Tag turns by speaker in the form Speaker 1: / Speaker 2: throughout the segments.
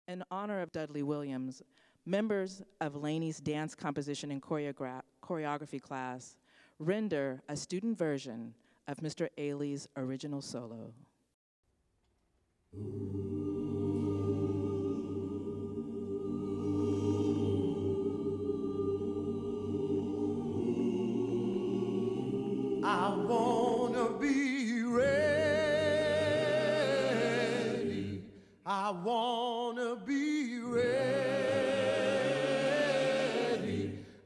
Speaker 1: In honor of Dudley Williams, members of Laney's dance composition and choreography class render a student version of Mr. Ailey's original solo.
Speaker 2: I wanna be ready. I wanna be ready.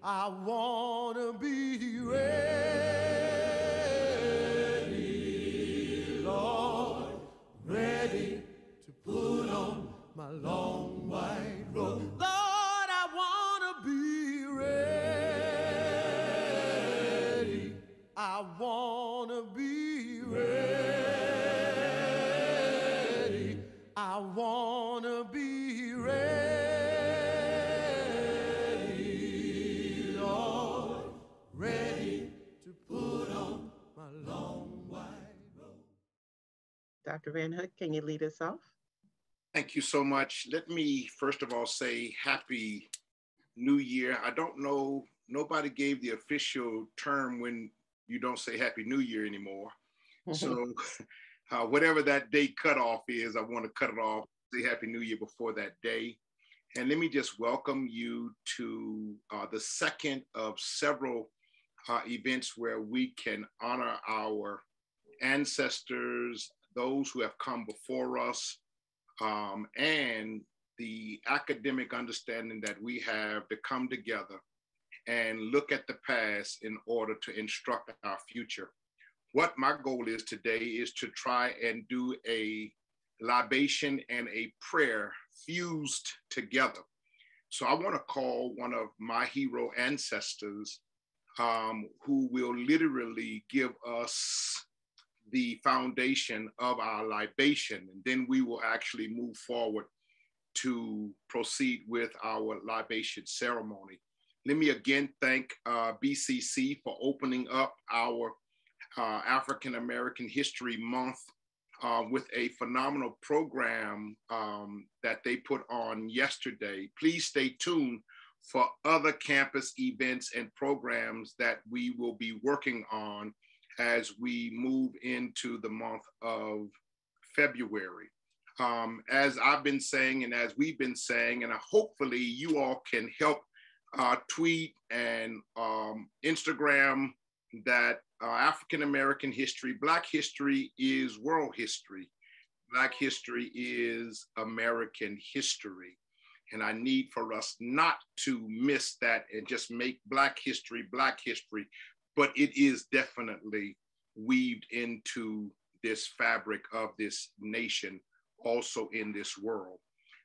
Speaker 2: I wanna be ready, Lord, ready to put on my long white robe. Lord, I wanna be ready. I wanna be ready. I wanna be ready, Lord, ready to put on my long white robe.
Speaker 3: Dr. Van Hook, can you lead us off?
Speaker 4: Thank you so much. Let me first of all say Happy New Year. I don't know, nobody gave the official term when you don't say Happy New Year anymore. So whatever that day cutoff is, I want to cut it off, say Happy New Year before that day. And let me just welcome you to the second of several events where we can honor our ancestors, those who have come before us, and the academic understanding that we have to come together and look at the past in order to instruct our future. What my goal is today is to try and do a libation and a prayer fused together. So I want to call one of my hero ancestors who will literally give us the foundation of our libation, and then we will actually move forward to proceed with our libation ceremony. Let me again thank BCC for opening up our African American History Month with a phenomenal program that they put on yesterday. Please stay tuned for other campus events and programs that we will be working on as we move into the month of February. As I've been saying and as we've been saying, and hopefully you all can help tweet and Instagram that African American history, Black history is world history. Black history is American history. And I need for us not to miss that and just make Black history, but it is definitely weaved into this fabric of this nation, also in this world.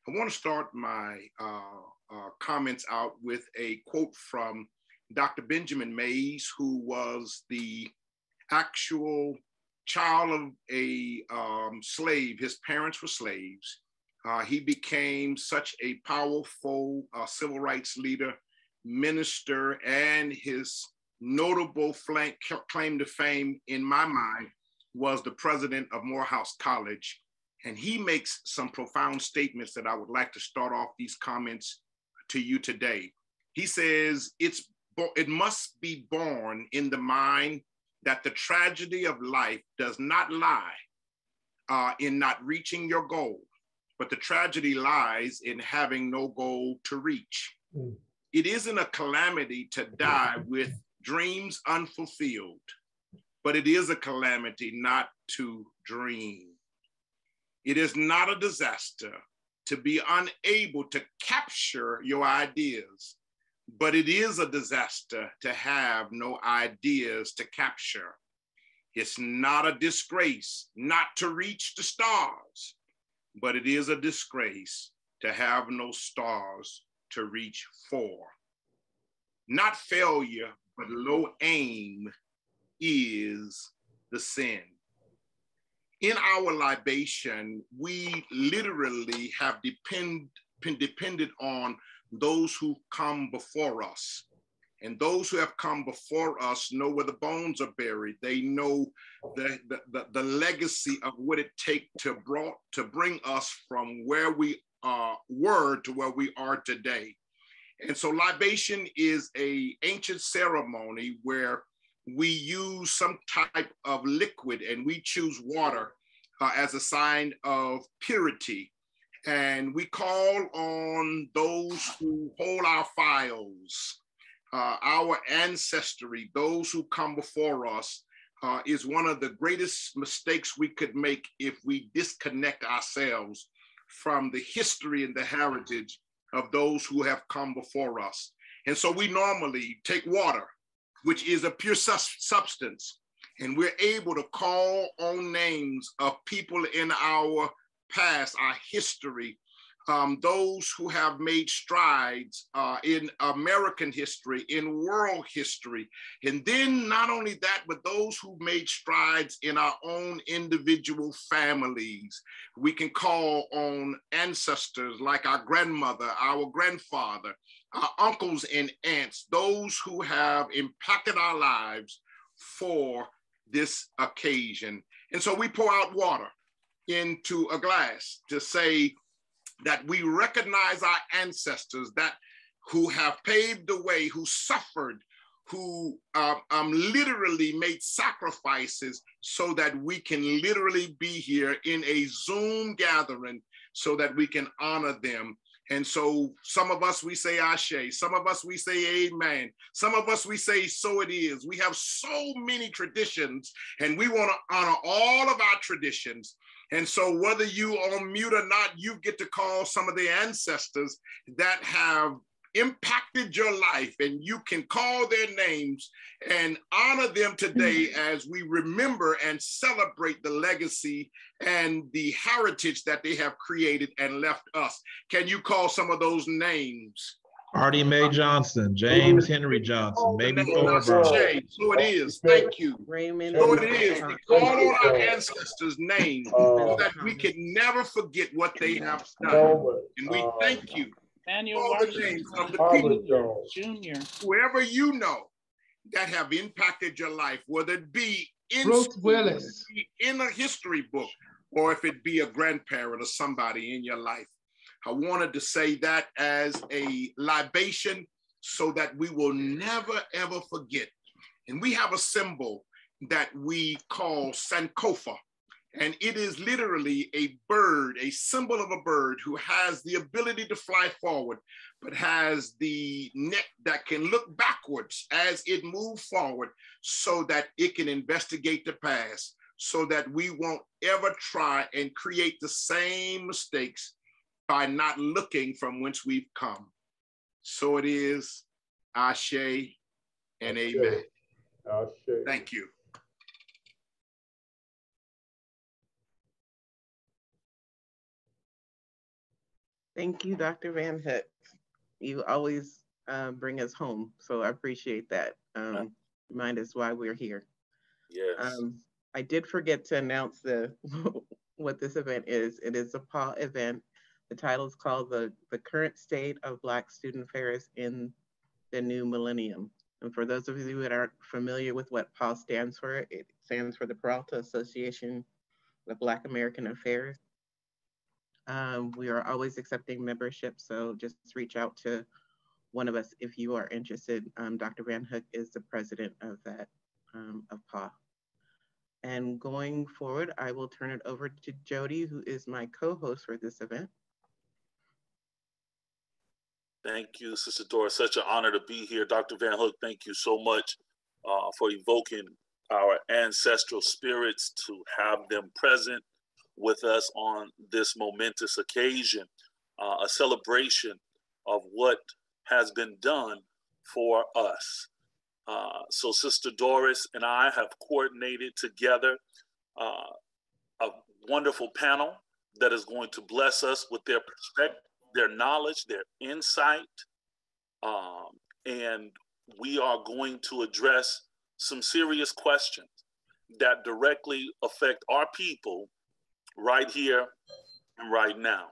Speaker 4: I want to start my comments out with a quote from Dr. Benjamin Mays, who was the actual child of a slave. His parents were slaves. He became such a powerful civil rights leader, minister, and his notable claim to fame in my mind was the president of Morehouse College. And he makes some profound statements that I would like to start off these comments to you today. He says, it must be born in the mind that the tragedy of life does not lie in not reaching your goal, but the tragedy lies in having no goal to reach. It isn't a calamity to die with dreams unfulfilled, but it is a calamity not to dream. It is not a disaster to be unable to capture your ideas, but it is a disaster to have no ideas to capture. It's not a disgrace not to reach the stars, but it is a disgrace to have no stars to reach for. Not failure, but low aim is the sin. In our libation, we literally have depended on those who come before us. And those who have come before us know where the bones are buried. They know the legacy of what it takes to bring us from where we were to where we are today. And so libation is an ancient ceremony where we use some type of liquid, and we choose water as a sign of purity. And we call on those who hold our files, our ancestry, those who come before us. Is one of the greatest mistakes we could make if we disconnect ourselves from the history and the heritage of those who have come before us. And so we normally take water, which is a pure substance, and we're able to call on names of people in our past, our history, those who have made strides in American history, in world history. And then not only that, but those who made strides in our own individual families. We can call on ancestors like our grandmother, our grandfather, our uncles and aunts, those who have impacted our lives for this occasion. And so we pour out water into a glass to say that we recognize our ancestors that who have paved the way, who suffered, who literally made sacrifices so that we can literally be here in a Zoom gathering so that we can honor them. And so some of us, we say Ashe, some of us, we say Amen. Some of us, we say, so it is. We have so many traditions, and we want to honor all of our traditions. And so whether you on mute or not, you get to call some of the ancestors that have impacted your life, and you can call their names and honor them today as we remember and celebrate the legacy and the heritage that they have created and left us. Can you call some of those names?
Speaker 5: Artie Mae Johnson, James Henry Johnson, maybe Thorburn.
Speaker 4: So it is. Thank you.
Speaker 3: Raymond.
Speaker 4: So it is. We call on our ancestors' names so that we can never forget what they have done. And we thank you. All the names of the people,
Speaker 6: Jr.,
Speaker 4: whoever you know that have impacted your life, whether it be in a history book, or if it be a grandparent or somebody in your life. I wanted to say that as a libation so that we will never, ever forget. And we have a symbol that we call Sankofa. And it is literally a bird, a symbol of a bird who has the ability to fly forward, but has the neck that can look backwards as it moves forward so that it can investigate the past, so that we won't ever try and create the same mistakes by not looking from whence we've come. So it is, Ashe and Amen. Thank you.
Speaker 3: Thank you, Dr. Van Hook. You always bring us home, so I appreciate that. Remind us why we're here.
Speaker 6: Yes.
Speaker 3: I did forget to announce what this event is. It is a PAAAA event. The title is called the Current State of Black Student Affairs in the New Millennium. And for those of you that aren't familiar with what PAAAA stands for, it stands for the Peralta Association of Black American Affairs. We are always accepting membership, so just reach out to one of us if you are interested. Dr. Van Hook is the president of that, of PAAAA. And going forward, I will turn it over to Jody, who is my co-host for this event.
Speaker 6: Thank you, Sister Doris. Such an honor to be here. Dr. Van Hook, thank you so much for evoking our ancestral spirits, to have them present with us on this momentous occasion, a celebration of what has been done for us. So Sister Doris and I have coordinated together a wonderful panel that is going to bless us with their perspective, their knowledge, their insight, and we are going to address some serious questions that directly affect our people right here and right now.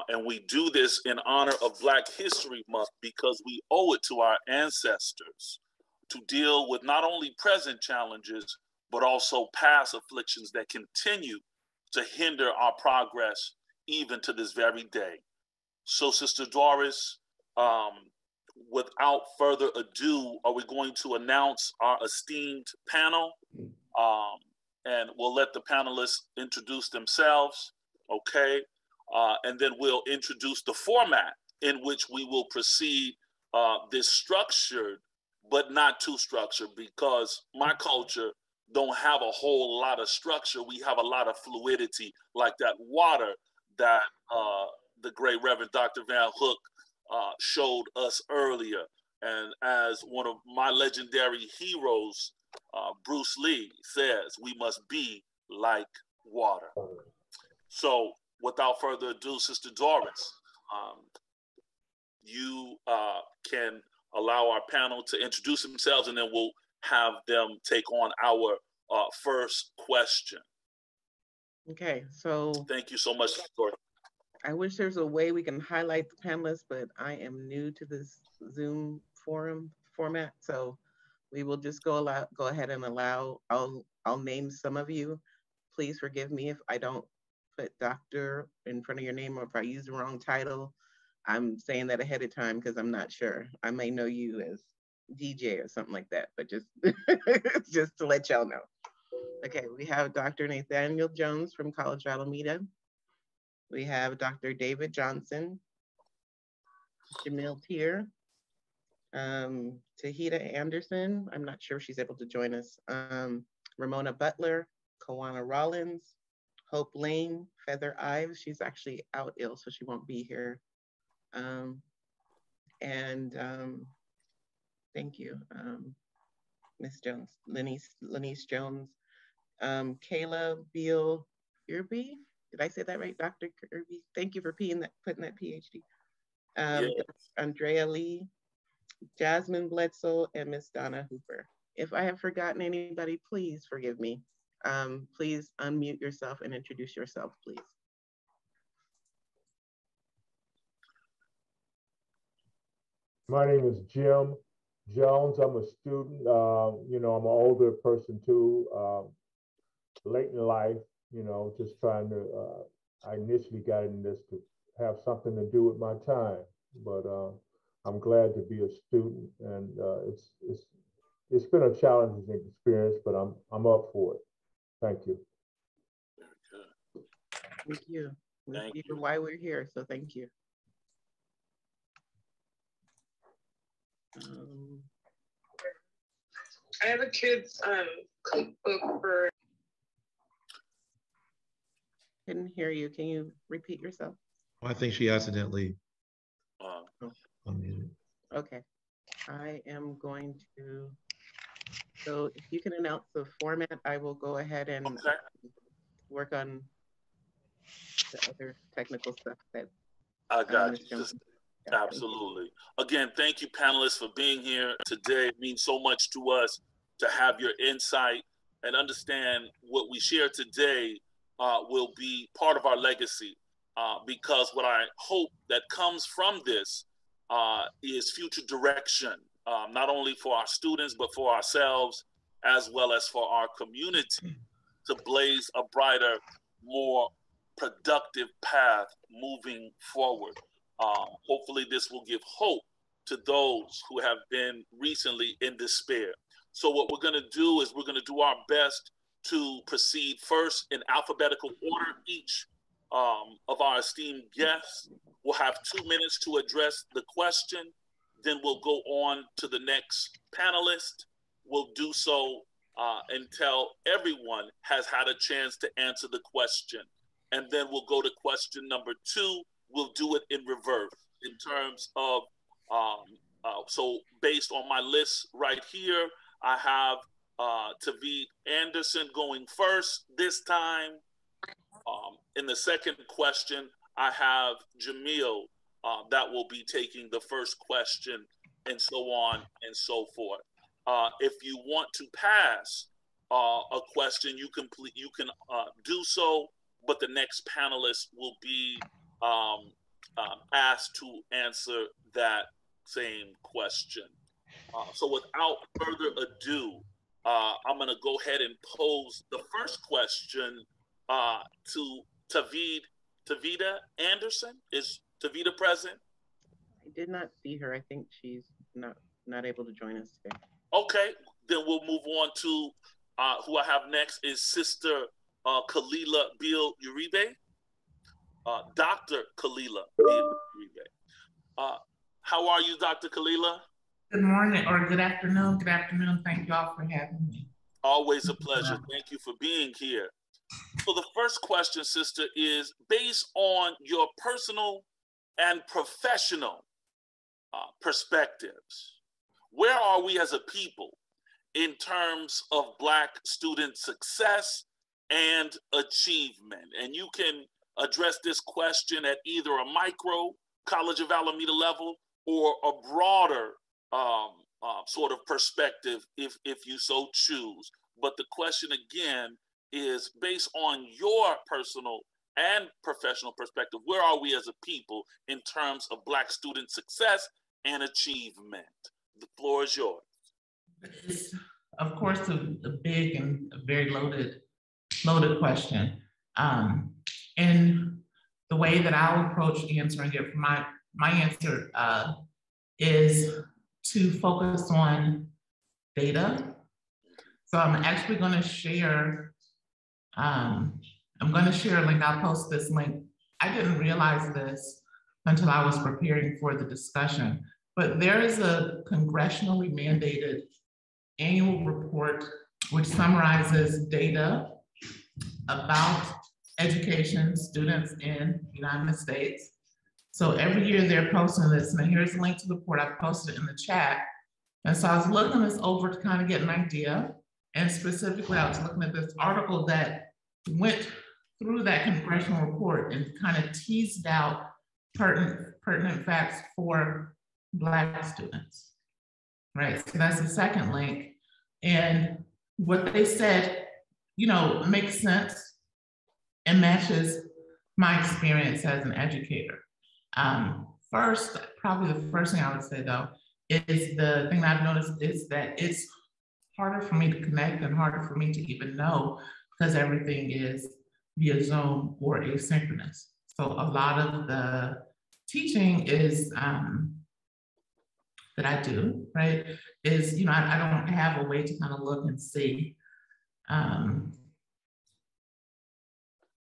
Speaker 6: And we do this in honor of Black History Month because we owe it to our ancestors to deal with not only present challenges, but also past afflictions that continue to hinder our progress even to this very day. So, Sister Doris, without further ado, are we going to announce our esteemed panel? And we'll let the panelists introduce themselves, okay? And then we'll introduce the format in which we will proceed this structured, but not too structured, because my culture don't have a whole lot of structure. We have a lot of fluidity, like that water that the great Reverend Dr. Van Hook showed us earlier. And as one of my legendary heroes, Bruce Lee, says, we must be like water. So without further ado, Sister Doris, you can allow our panel to introduce themselves, and then we'll have them take on our first question.
Speaker 3: Okay, so
Speaker 6: thank you so much, Sister Doris.
Speaker 3: I wish there's a way we can highlight the panelists, but I am new to this Zoom forum format, so we will just go ahead and allow. I'll name some of you. Please forgive me if I don't put doctor in front of your name, or if I use the wrong title. I'm saying that ahead of time because I'm not sure. I may know you as DJ or something like that, but just just to let y'all know. Okay, we have Dr. Nathaniel Jones from College of Alameda. We have Dr. David Johnson, Jamil Tier, Tahita Anderson. I'm not sure if she's able to join us. Ramona Butler, Kawana Rollins, Hope Lane, Feather Ives. She's actually out ill, so she won't be here. Thank you, Miss Jones, Lenise Jones, Kayla Beal Kirby. Did I say that right, Dr. Kirby? Thank you for putting that PhD.
Speaker 6: Yes.
Speaker 3: Andrea Lee, Jasmine Bledsoe, and Miss Donna Hooper. If I have forgotten anybody, please forgive me. Please unmute yourself and introduce yourself, please.
Speaker 7: My name is Jim Jones. I'm a student. You know, I'm an older person too, late in life, you know, just trying to, I initially got in this to have something to do with my time, but I'm glad to be a student, and it's been a challenging experience, but I'm up for it. Thank you.
Speaker 3: Thank you. Thank you for why we're here, so thank you.
Speaker 8: I have a kid's cookbook for.
Speaker 3: Couldn't hear you. Can you repeat yourself?
Speaker 5: I think she accidentally unmuted.
Speaker 3: Okay. I am going to, so if you can announce the format, I will go ahead and work on the other technical stuff that
Speaker 6: I got you. Absolutely. Again, thank you, panelists, for being here today. It means so much to us to have your insight and understand what we share today will be part of our legacy, because what I hope that comes from this is future direction, not only for our students, but for ourselves, as well as for our community, to blaze a brighter, more productive path moving forward. Hopefully this will give hope to those who have been recently in despair. So what we're gonna do is we're gonna do our best to proceed first in alphabetical order. Each of our esteemed guests will have 2 minutes to address the question. Then we'll go on to the next panelist. We'll do so until everyone has had a chance to answer the question. And then we'll go to question number 2. We'll do it in reverse in terms of, so based on my list right here, I have Tavid Anderson going first this time. In the second question, I have Jamil that will be taking the first question, and so on and so forth. If you want to pass a question, you can do so, but the next panelist will be asked to answer that same question. So without further ado, I'm going to go ahead and pose the first question to Tavid Tavita Anderson. Is Tavita present?
Speaker 3: I did not see her. I think she's not able to join us today.
Speaker 6: Okay, then we'll move on to who I have next is Sister Kalila Bill Uribe. Dr. Kalila Bill Uribe. How are you, Dr. Kalila?
Speaker 9: Good morning or good afternoon. Good afternoon. Thank you all for having me.
Speaker 6: Always a pleasure. Thank you for being here. So the first question, sister, is based on your personal and professional perspectives. Where are we as a people in terms of Black student success and achievement? And you can address this question at either a micro College of Alameda level or a broader sort of perspective if you so choose. But the question again is based on your personal and professional perspective, where are we as a people in terms of Black student success and achievement? The floor is yours.
Speaker 9: It's, of course, a big and a very loaded question. And the way that I'll approach answering it, my answer is to focus on data. So I'm actually going to share, a link. I'll post this link. I didn't realize this until I was preparing for the discussion, but there is a congressionally mandated annual report which summarizes data about education students in the United States. So every year they're posting this, and here's a link to the report. I've posted it in the chat. And so I was looking this over to kind of get an idea. And specifically, I was looking at this article that went through that congressional report and kind of teased out pertinent facts for Black students, right? So that's the second link. And what they said, makes sense and matches my experience as an educator. First, probably the first thing I would say though, is the thing that I've noticed is that it's harder for me to connect and harder for me to even know because everything is via Zoom or asynchronous. So a lot of the teaching is that I do, right, is, I don't have a way to kind of look and see.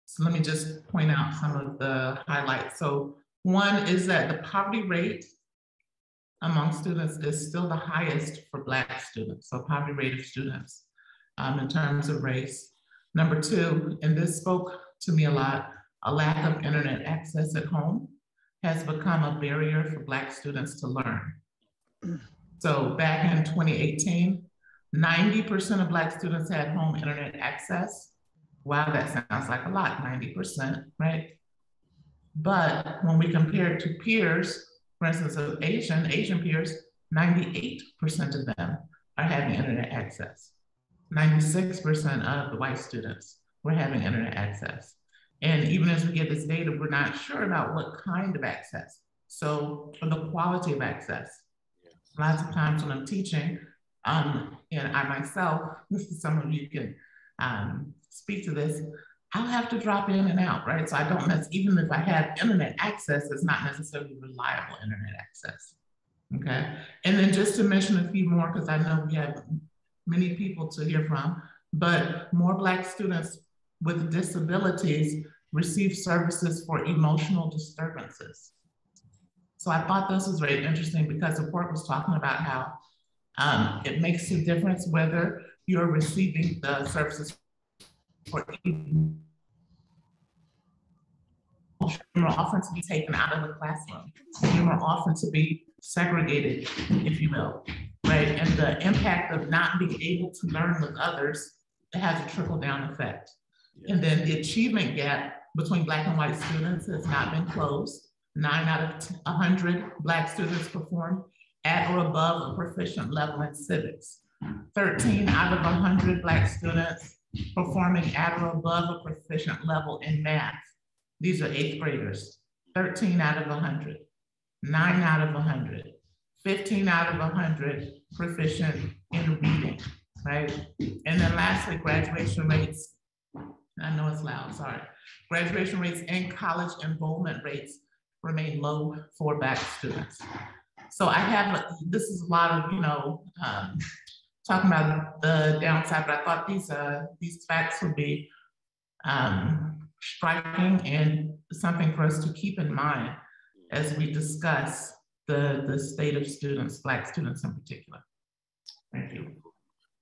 Speaker 9: So let me just point out some of the highlights. So one is that the poverty rate among students is still the highest for Black students, so poverty rate of students in terms of race. Number two, and this spoke to me a lot, a lack of internet access at home has become a barrier for Black students to learn. So back in 2018, 90% of Black students had home internet access. Wow, that sounds like a lot, 90%, right? But when we compare it to peers, for instance, of Asian peers, 98% of them are having internet access. 96% of the white students were having internet access. And even as we get this data, we're not sure about what kind of access. So for the quality of access, lots of times when I'm teaching, and I myself, some of you can speak to this, I'll have to drop in and out, right? So I don't even if I have internet access, it's not necessarily reliable internet access, okay? And then just to mention a few more, because I know we have many people to hear from, but more Black students with disabilities receive services for emotional disturbances. So I thought this was very interesting because the report was talking about how it makes a difference whether you're receiving the services for more often to be taken out of the classroom. You're more often to be segregated, if you will, right? And the impact of not being able to learn with others, it has a trickle-down effect. And then the achievement gap between Black and white students has not been closed. 9 out of 100 Black students perform at or above a proficient level in civics. 13 out of 100 Black students performing at or above a proficient level in math. These are 8th graders. 13 out of 100, 9 out of 100, 15 out of 100 proficient in reading, right? And then lastly, graduation rates. I know it's loud, sorry. Graduation rates and college enrollment rates remain low for Black students. So I have, this is a lot of, talking about the downside, but I thought these facts would be striking and something for us to keep in mind as we discuss the state of students, Black students in particular. Thank you.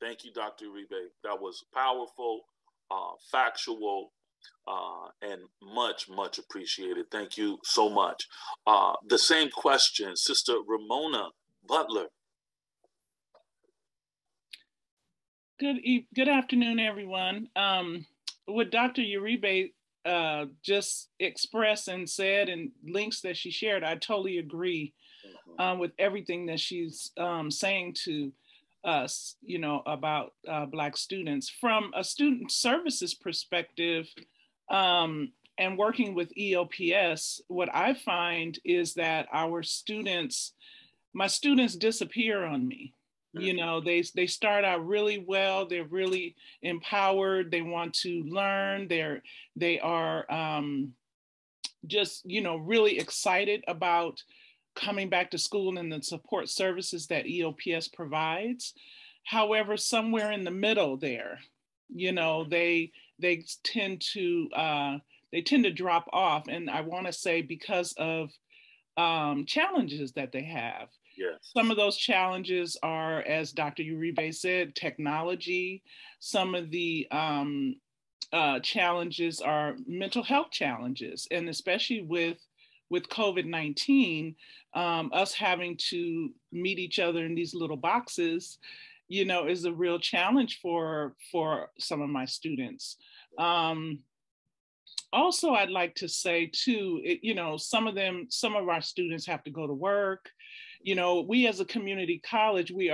Speaker 6: Thank you, Dr. Uribe. That was powerful, factual, and much, much appreciated. Thank you so much. The same question, Sister Ramona Butler.
Speaker 10: Good afternoon, everyone. What Dr. Uribe just expressed and said, and links that she shared, I totally agree with everything that she's saying to us, about Black students. From a student services perspective, and working with EOPS, what I find is that my students disappear on me. They start out really well. They're really empowered. They want to learn. They are just, really excited about coming back to school and the support services that EOPS provides. However, somewhere in the middle there, they tend to drop off. And I want to say because of challenges that they have.
Speaker 6: Yes.
Speaker 10: Some of those challenges are, as Dr. Uribe said, technology. Some of the challenges are mental health challenges, and especially with COVID-19, us having to meet each other in these little boxes, is a real challenge for some of my students. Also, I'd like to say too, some of our students have to go to work. We as a community college, we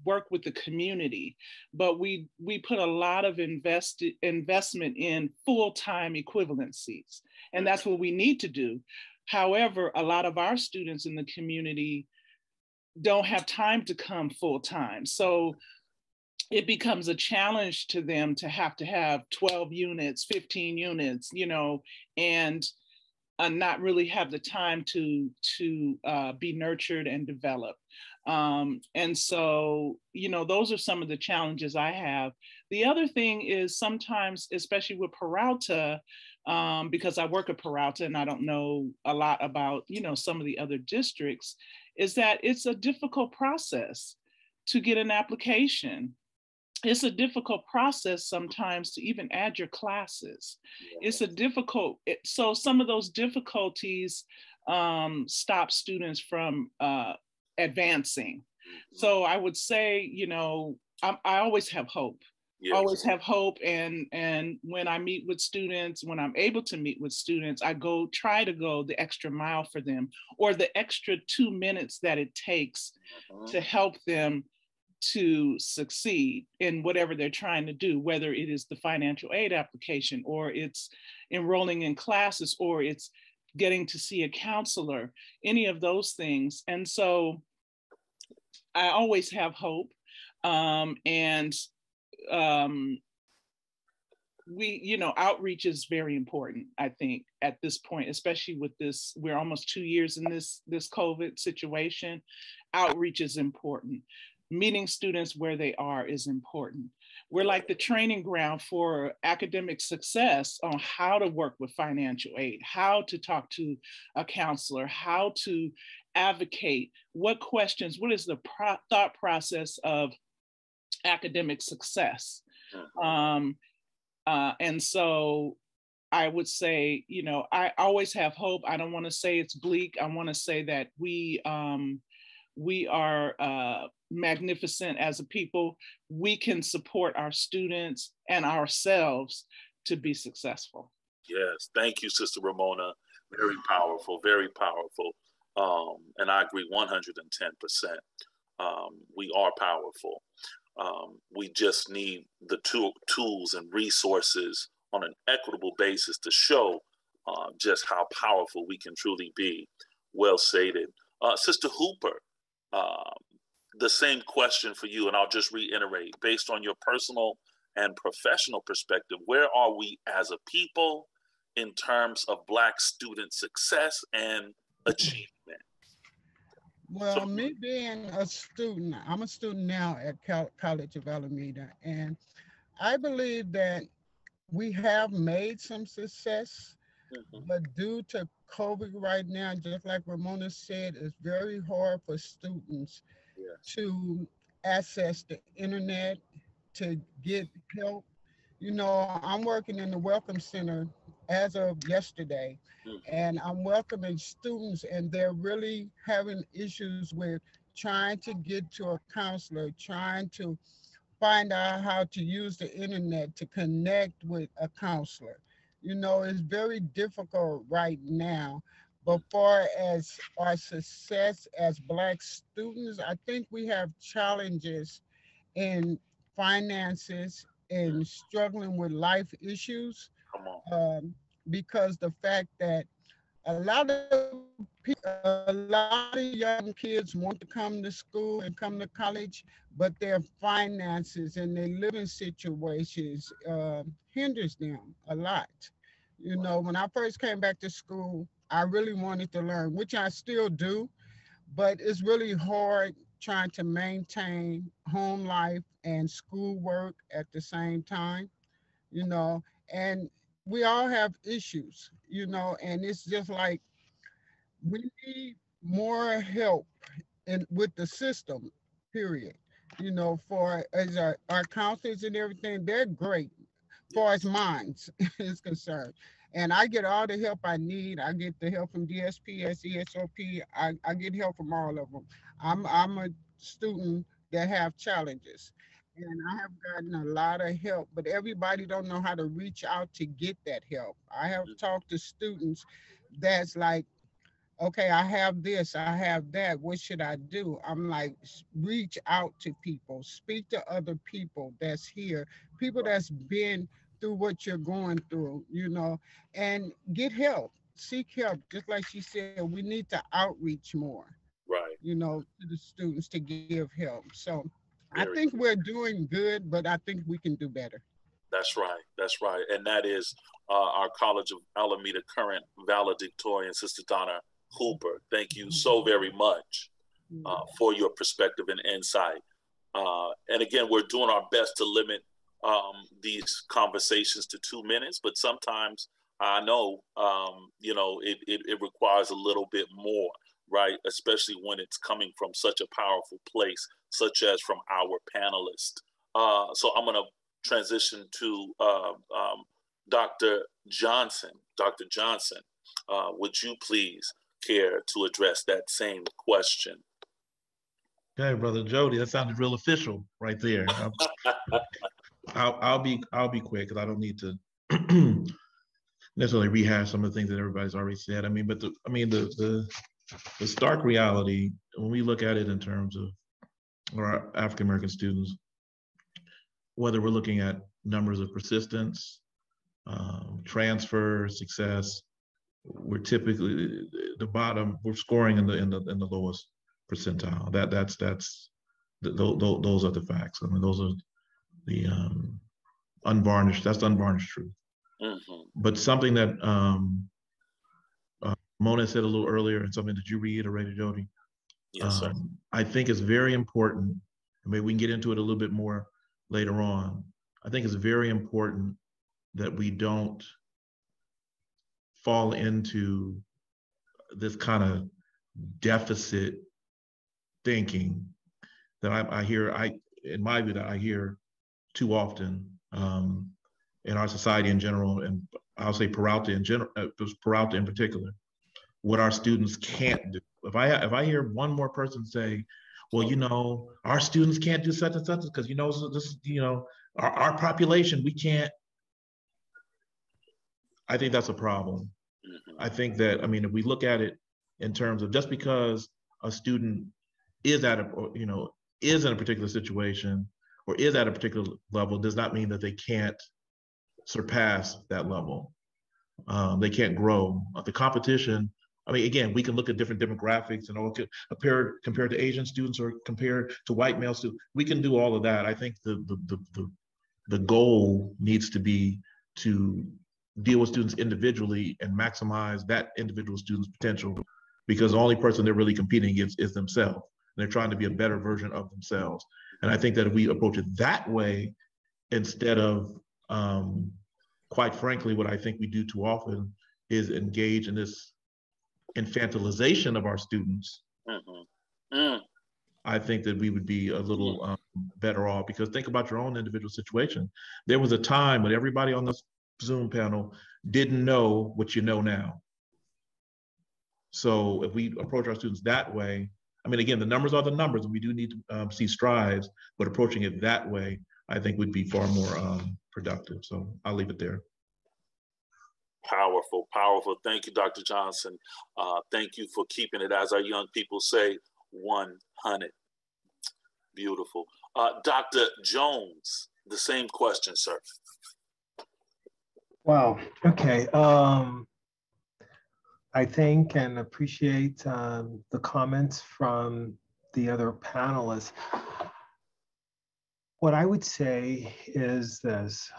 Speaker 10: work with the community, but we put a lot of investment in full-time equivalencies, and that's what we need to do. However, a lot of our students in the community don't have time to come full-time. So it becomes a challenge to them to have 12 units, 15 units, and not really have the time to be nurtured and developed. And so, those are some of the challenges I have. The other thing is sometimes, especially with Peralta, because I work at Peralta and I don't know a lot about, some of the other districts, is that it's a difficult process to get an application. It's a difficult process sometimes to even add your classes. It's so some of those difficulties stop students from advancing. So I would say, I always have hope. Yes. Always have hope. And when I meet with students, when I'm able to meet with students, I try to go the extra mile for them, or the extra 2 minutes that it takes to help them to succeed in whatever they're trying to do, whether it is the financial aid application, or it's enrolling in classes, or it's getting to see a counselor, any of those things. And so I always have hope. Outreach is very important, I think, at this point, especially with this, we're almost 2 years in this COVID situation. Outreach is important. Meeting students where they are is important. We're like the training ground for academic success on how to work with financial aid, how to talk to a counselor, how to advocate, what is the thought process of academic success. And so I would say, I always have hope. I don't want to say it's bleak. I want to say that we are magnificent as a people. We can support our students and ourselves to be successful.
Speaker 6: Yes, thank you, Sister Ramona. Very powerful, very powerful. And I agree 110%. We are powerful. We just need the tools and resources on an equitable basis to show just how powerful we can truly be. Well stated. Sister Hooper, the same question for you, and I'll just reiterate, based on your personal and professional perspective, where are we as a people in terms of Black student success and achievement?
Speaker 11: Well, so, me being a student, I'm a student now at College of Alameda, and I believe that we have made some success, but due to COVID right now, just like Ramona said, it's very hard for students to access the internet, to get help. You know, I'm working in the Welcome Center as of yesterday, and I'm welcoming students, and they're really having issues with trying to get to a counselor, trying to find out how to use the internet to connect with a counselor. You know, it's very difficult right now. But far as our success as Black students, I think we have challenges in finances and struggling with life issues, because the fact that a lot of young kids want to come to school and come to college, but their finances and their living situations hinders them a lot. You know, when I first came back to school, I really wanted to learn, which I still do, but it's really hard trying to maintain home life and schoolwork at the same time, you know, and we all have issues, you know, and it's just like we need more help with the system, period. You know, for as our counselors and everything, they're great as far as minds is concerned. And I get all the help I need. I get the help from DSPS, ESOP. I get help from all of them. I'm a student that have challenges, and I have gotten a lot of help, but everybody don't know how to reach out to get that help. I have talked to students that's like, okay, I have this, I have that, what should I do? I'm like, reach out to people, speak to other people that's here, people that's been through what you're going through, you know, and get help, seek help. Just like she said, we need to outreach more, you know, to the students to give help. So I think we're doing good, but I think we can do better.
Speaker 6: That's right. That's right. And that is our College of Alameda current valedictorian, Sister Donna Hooper. Thank you so very much for your perspective and insight. And again, we're doing our best to limit these conversations to 2 minutes, but sometimes I know, you know, it requires a little bit more, right? Especially when it's coming from such a powerful place, such as from our panelists. So I'm going to transition to Dr. Johnson. Dr. Johnson, would you please care to address that same question?
Speaker 5: Okay, Brother Jody, that sounded real official right there. I'll be quick because I don't need to necessarily rehash some of the things that everybody's already said. I mean, but the stark reality when we look at it in terms of our African American students, whether we're looking at numbers of persistence, transfer, success, we're typically the bottom. We're scoring in the lowest percentile. Those are the facts. I mean, those are the unvarnished. That's the unvarnished truth. But something that Mona said a little earlier, and something that you reiterated, Jody.
Speaker 6: Yes, sir.
Speaker 5: I think it's very important. Maybe we can get into it a little bit more later on. I think it's very important that we don't fall into this kind of deficit thinking that I hear, in my view, that I hear too often in our society in general, and I'll say Peralta in general, Peralta in particular, what our students can't do. If I hear one more person say, well, you know, our students can't do such and such because, you know, this, you know, our population, we can't. I think that's a problem. I think that, I mean, if we look at it in terms of just because a student is at a, you know, is in a particular situation or is at a particular level does not mean that they can't surpass that level. They can't grow. The competition, I mean, again, we can look at different demographics and all, compared to Asian students or compared to white male students. We can do all of that. I think the the goal needs to be to deal with students individually and maximize that individual student's potential, because the only person they're really competing against is themselves. They're trying to be a better version of themselves. And I think that if we approach it that way, instead of, quite frankly, what I think we do too often is engage in this infantilization of our students, I think that we would be a little better off, because think about your own individual situation. There was a time when everybody on this Zoom panel didn't know what you know now. So if we approach our students that way, I mean, again, the numbers are the numbers, and we do need to see strides, but approaching it that way, I think would be far more productive. So I'll leave it there.
Speaker 6: Powerful, powerful. Thank you, Dr. Johnson. Thank you for keeping it, as our young people say, 100. Beautiful. Dr. Jones, the same question, sir.
Speaker 12: Wow. Okay. I think and appreciate the comments from the other panelists. What I would say is this.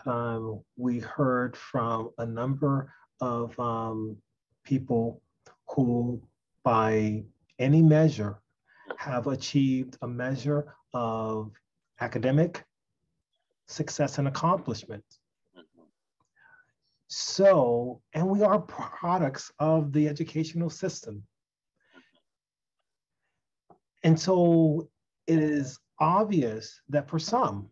Speaker 12: We heard from a number of people who, by any measure, have achieved a measure of academic success and accomplishment. So, and we are products of the educational system. And so it is obvious that for some,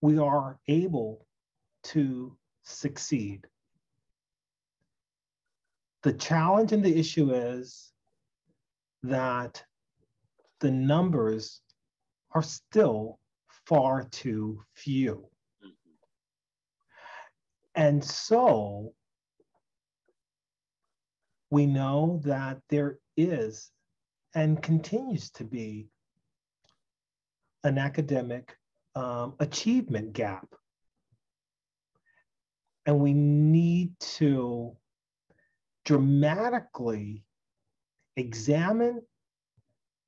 Speaker 12: we are able to succeed. The challenge and the issue is that the numbers are still far too few. And so we know that there is and continues to be an academic achievement gap. And we need to dramatically examine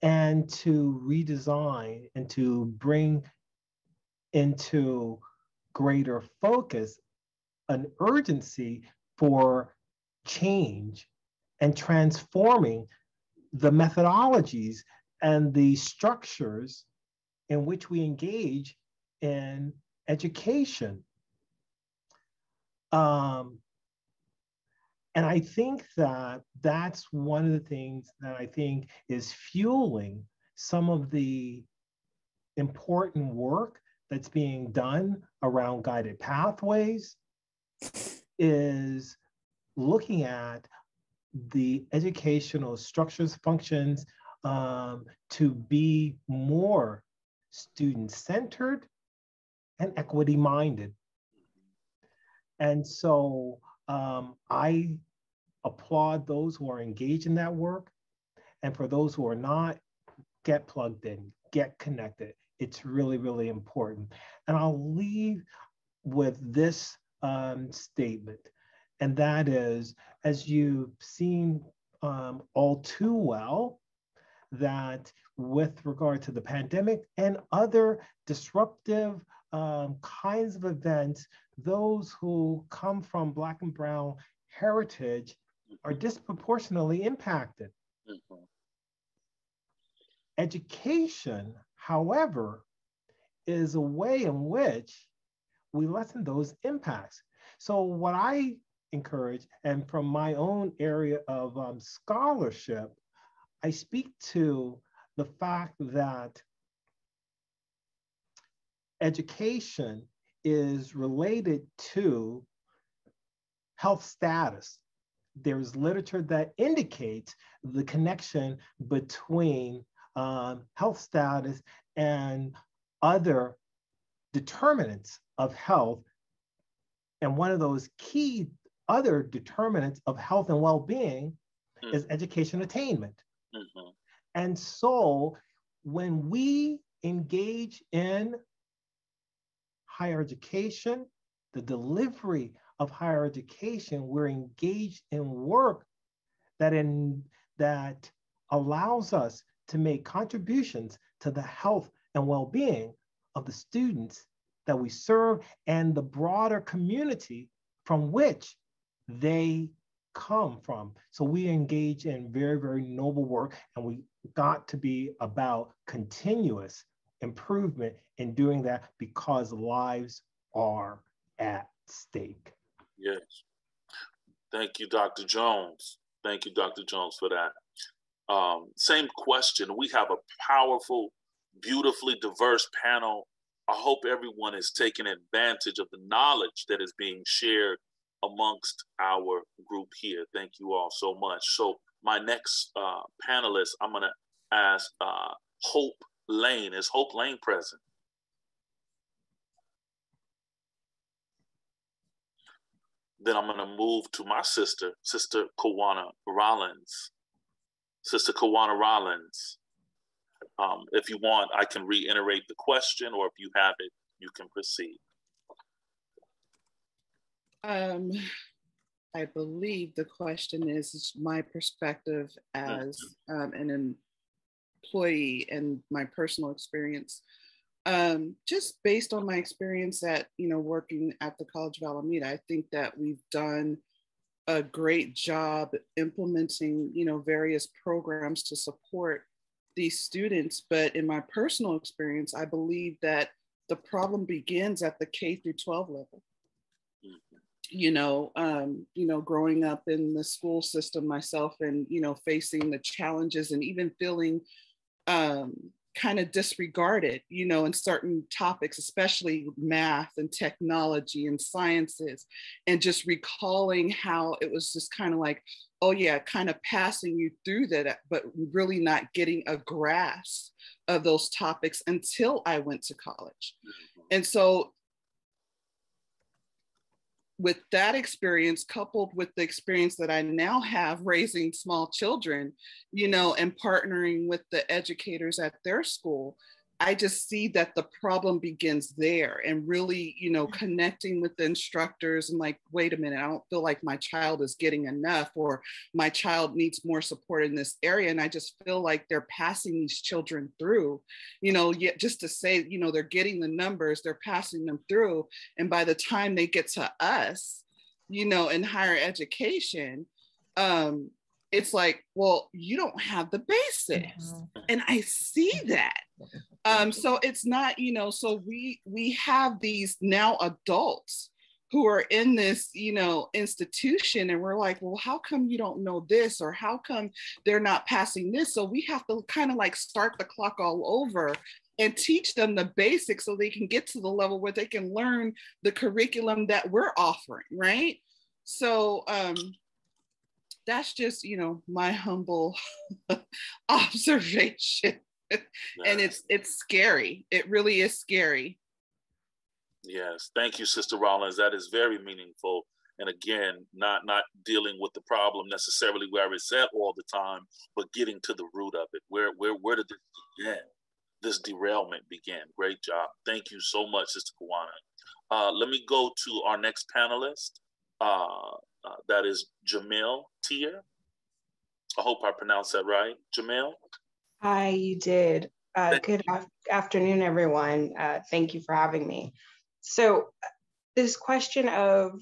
Speaker 12: and to redesign and to bring into greater focus an urgency for change and transforming the methodologies and the structures in which we engage in education. And I think that that's one of the things that I think is fueling some of the important work that's being done around guided pathways, is looking at the educational structures, functions to be more student-centered and equity-minded. And so I applaud those who are engaged in that work. And for those who are not, get plugged in, get connected. It's really, really important. And I'll leave with this statement, and that is, as you've seen all too well, that with regard to the pandemic and other disruptive kinds of events, those who come from Black and Brown heritage are disproportionately impacted. Education, however, is a way in which we lessen those impacts. So what I encourage, and from my own area of scholarship, I speak to the fact that education is related to health status. There's literature that indicates the connection between health status and other determinants of health. And one of those key other determinants of health and well-being is education attainment. And so when we engage in higher education, the delivery of higher education, we're engaged in work that allows us to make contributions to the health and well-being of the students that we serve and the broader community from which they come from. So we engage in very, very noble work, and we got to be about continuous improvement in doing that because lives are at stake.
Speaker 6: Yes. Thank you, Dr. Jones. Thank you, Dr. Jones, for that. Same question. We have a powerful, beautifully diverse panel. I hope everyone is taking advantage of the knowledge that is being shared amongst our group here. Thank you all so much. So my next panelist, I'm going to ask Hope Lane. Is Hope Lane present? Then I'm going to move to my sister, Sister Kawana Rollins. Sister Kawana Rollins. If you want, I can reiterate the question, or if you have it, you can proceed.
Speaker 13: I believe the question is my perspective as an employee and my personal experience. Just based on my experience at, working at the College of Alameda, I think that we've done a great job implementing, various programs to support these students. But in my personal experience, I believe that the problem begins at the K through 12 level. Growing up in the school system myself and, facing the challenges and even feeling kind of disregarded, in certain topics, especially math and technology and sciences, and just recalling how it was just kind of like, oh yeah, kind of passing you through that, but really not getting a grasp of those topics until I went to college. And so with that experience, coupled with the experience that I now have raising small children, and partnering with the educators at their school, I just see that the problem begins there, and really, connecting with the instructors and like, wait a minute, I don't feel like my child is getting enough, or my child needs more support in this area. And I just feel like they're passing these children through, yet just to say, they're getting the numbers, they're passing them through. And by the time they get to us, in higher education, it's like, well, you don't have the basics. And I see that. So it's not, so we have these now adults who are in this, institution, and we're like, well, how come you don't know this? Or how come they're not passing this? So we have to kind of like start the clock all over and teach them the basics so they can get to the level where they can learn the curriculum that we're offering, right? So that's just, my humble observation. And it's scary. It really is scary.
Speaker 6: Yes, thank you, Sister Rollins. That is very meaningful. And again, not dealing with the problem necessarily where it's at all the time, but getting to the root of it. Where did this begin? This derailment began. Great job. Thank you so much, Sister Kawana. Let me go to our next panelist. That is Jamil Tier. I hope I pronounced that right. Jamil?
Speaker 14: Hi, you did. Good afternoon, everyone. Thank you for having me. So this question of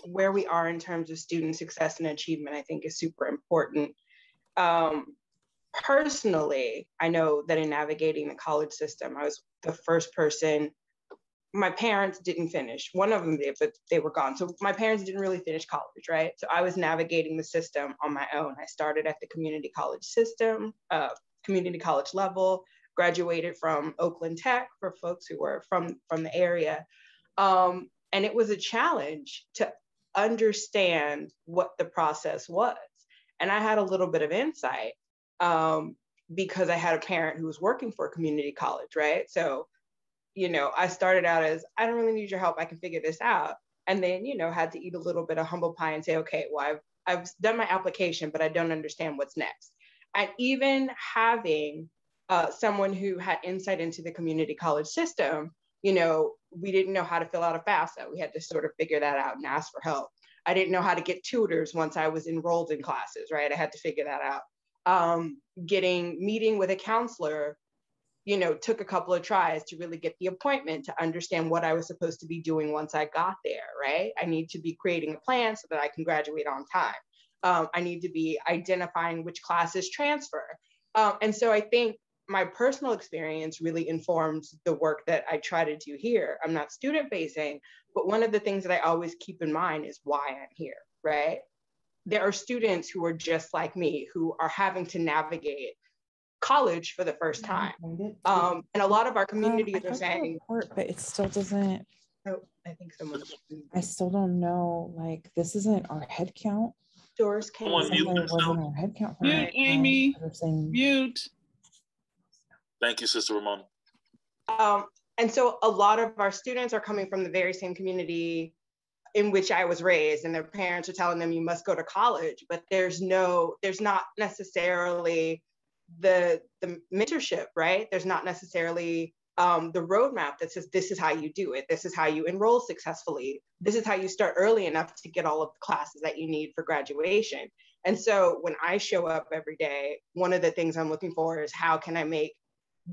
Speaker 14: where we are in terms of student success and achievement, I think is super important. Personally, I know that in navigating the college system, I was the first person. My parents didn't finish. One of them did, but they were gone. So my parents didn't really finish college, right? So I was navigating the system on my own. I started at the community college system, community college level, graduated from Oakland Tech for folks who were from the area. And it was a challenge to understand what the process was. And I had a little bit of insight because I had a parent who was working for a community college, right? So I started out as, I don't really need your help, I can figure this out. And then, had to eat a little bit of humble pie and say, okay, well, I've done my application, but I don't understand what's next. And even having someone who had insight into the community college system, we didn't know how to fill out a FAFSA. We had to sort of figure that out and ask for help. I didn't know how to get tutors once I was enrolled in classes, right? I had to figure that out. Meeting with a counselor, took a couple of tries to really get the appointment, to understand what I was supposed to be doing once I got there, right? I need to be creating a plan so that I can graduate on time. I need to be identifying which classes transfer. And so I think my personal experience really informs the work that I try to do here. I'm not student facing, but one of the things that I always keep in mind is why I'm here, right? There are students who are just like me, who are having to navigate college for the first time. And a lot of our communities are saying,
Speaker 15: report, but it still doesn't.
Speaker 14: Oh, I think someone.
Speaker 15: I still don't know. Like, this isn't our head count.
Speaker 14: Doors came.
Speaker 15: It wasn't our head count.
Speaker 10: Mute, Amy. Mute.
Speaker 6: Thank you, Sister Ramona.
Speaker 14: And so a lot of our students are coming from the very same community in which I was raised, and their parents are telling them you must go to college, but there's not necessarily the mentorship, right? There's not necessarily the roadmap that says, this is how you do it. This is how you enroll successfully. This is how you start early enough to get all of the classes that you need for graduation. And so when I show up every day, one of the things I'm looking for is, how can I make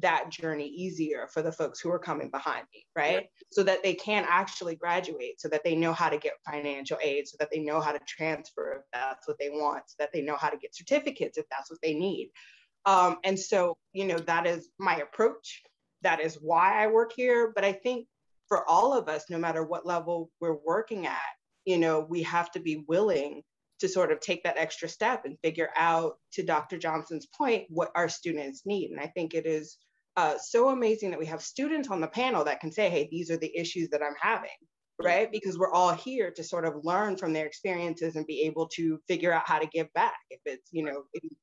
Speaker 14: that journey easier for the folks who are coming behind me, right? So that they can actually graduate, so that they know how to get financial aid, so that they know how to transfer if that's what they want, so that they know how to get certificates if that's what they need. And so, that is my approach. That is why I work here. But I think for all of us, no matter what level we're working at, we have to be willing to sort of take that extra step and figure out, to Dr. Johnson's point, what our students need. And I think it is so amazing that we have students on the panel that can say, hey, these are the issues that I'm having, right? Because we're all here to sort of learn from their experiences and be able to figure out how to give back, if it's,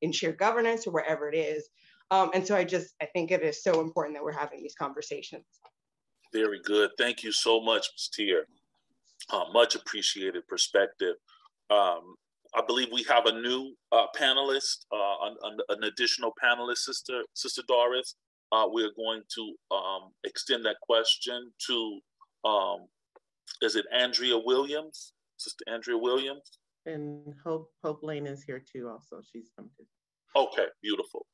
Speaker 14: in shared governance or wherever it is. And so I think it is so important that we're having these conversations.
Speaker 6: Very good. Thank you so much, Ms. Tier. Much appreciated perspective. I believe we have a new panelist, an additional panelist, Sister Doris. We're going to extend that question to, is it Andrea Williams? Sister Andrea Williams?
Speaker 3: And Hope Lane is here too also. She's come too.
Speaker 6: Okay, beautiful.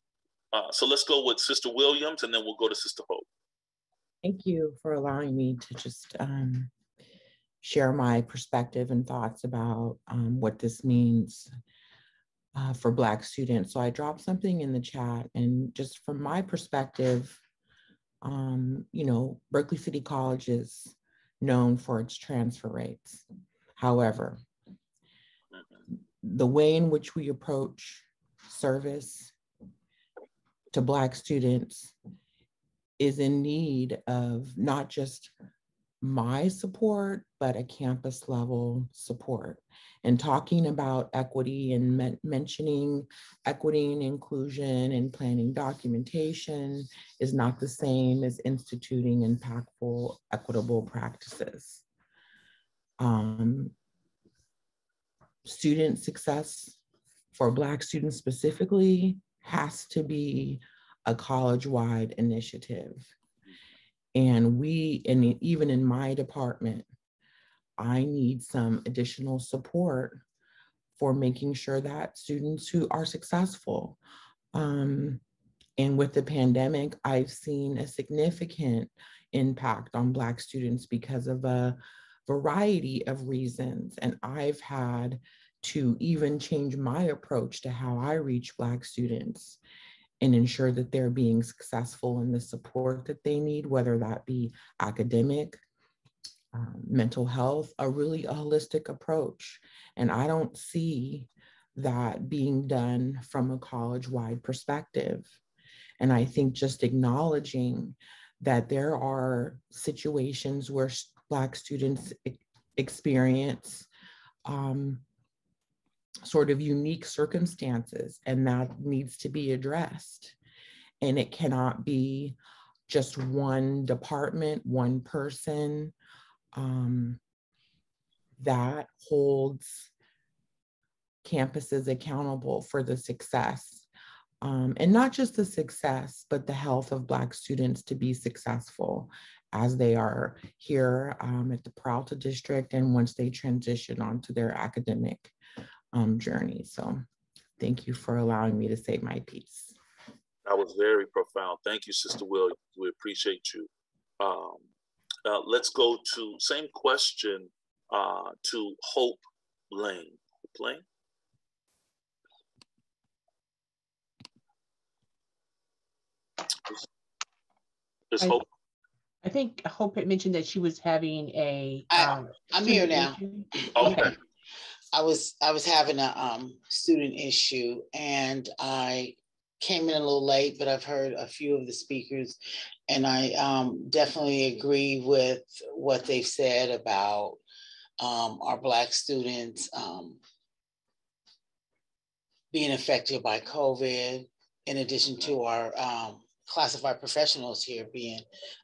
Speaker 6: So let's go with Sister Williams, and then we'll go to Sister Hope.
Speaker 15: Thank you for allowing me to just share my perspective and thoughts about what this means for Black students. So I dropped something in the chat, and just from my perspective, Berkeley City College is known for its transfer rates. However, the way in which we approach service to Black students is in need of not just my support, but a campus level support. And talking about equity and mentioning equity and inclusion and planning documentation is not the same as instituting impactful, equitable practices. Student success for Black students specifically has to be a college-wide initiative. And even in my department, I need some additional support for making sure that students who are successful. And with the pandemic, I've seen a significant impact on Black students because of a variety of reasons. And I've had to even change my approach to how I reach Black students and ensure that they're being successful in the support that they need, whether that be academic, mental health, a really holistic approach. And I don't see that being done from a college-wide perspective. And I think just acknowledging that there are situations where Black students experience sort of unique circumstances, and that needs to be addressed. And it cannot be just one department, one person that holds campuses accountable for the success. And not just the success, but the health of Black students to be successful as they are here at the Peralta District and once they transition onto their academic journey. So thank you for allowing me to say my piece.
Speaker 6: That was very profound. Thank you, Sister Williams. We appreciate you. Let's go to same question to Hope Lane. Hope Lane? Is Hope?
Speaker 16: I think Hope had mentioned that she was having a.
Speaker 17: I'm here now.
Speaker 6: Okay.
Speaker 17: I was having a student issue, and I came in a little late, but I've heard a few of the speakers, and I definitely agree with what they've said about our Black students being affected by COVID, in addition to our classified professionals here being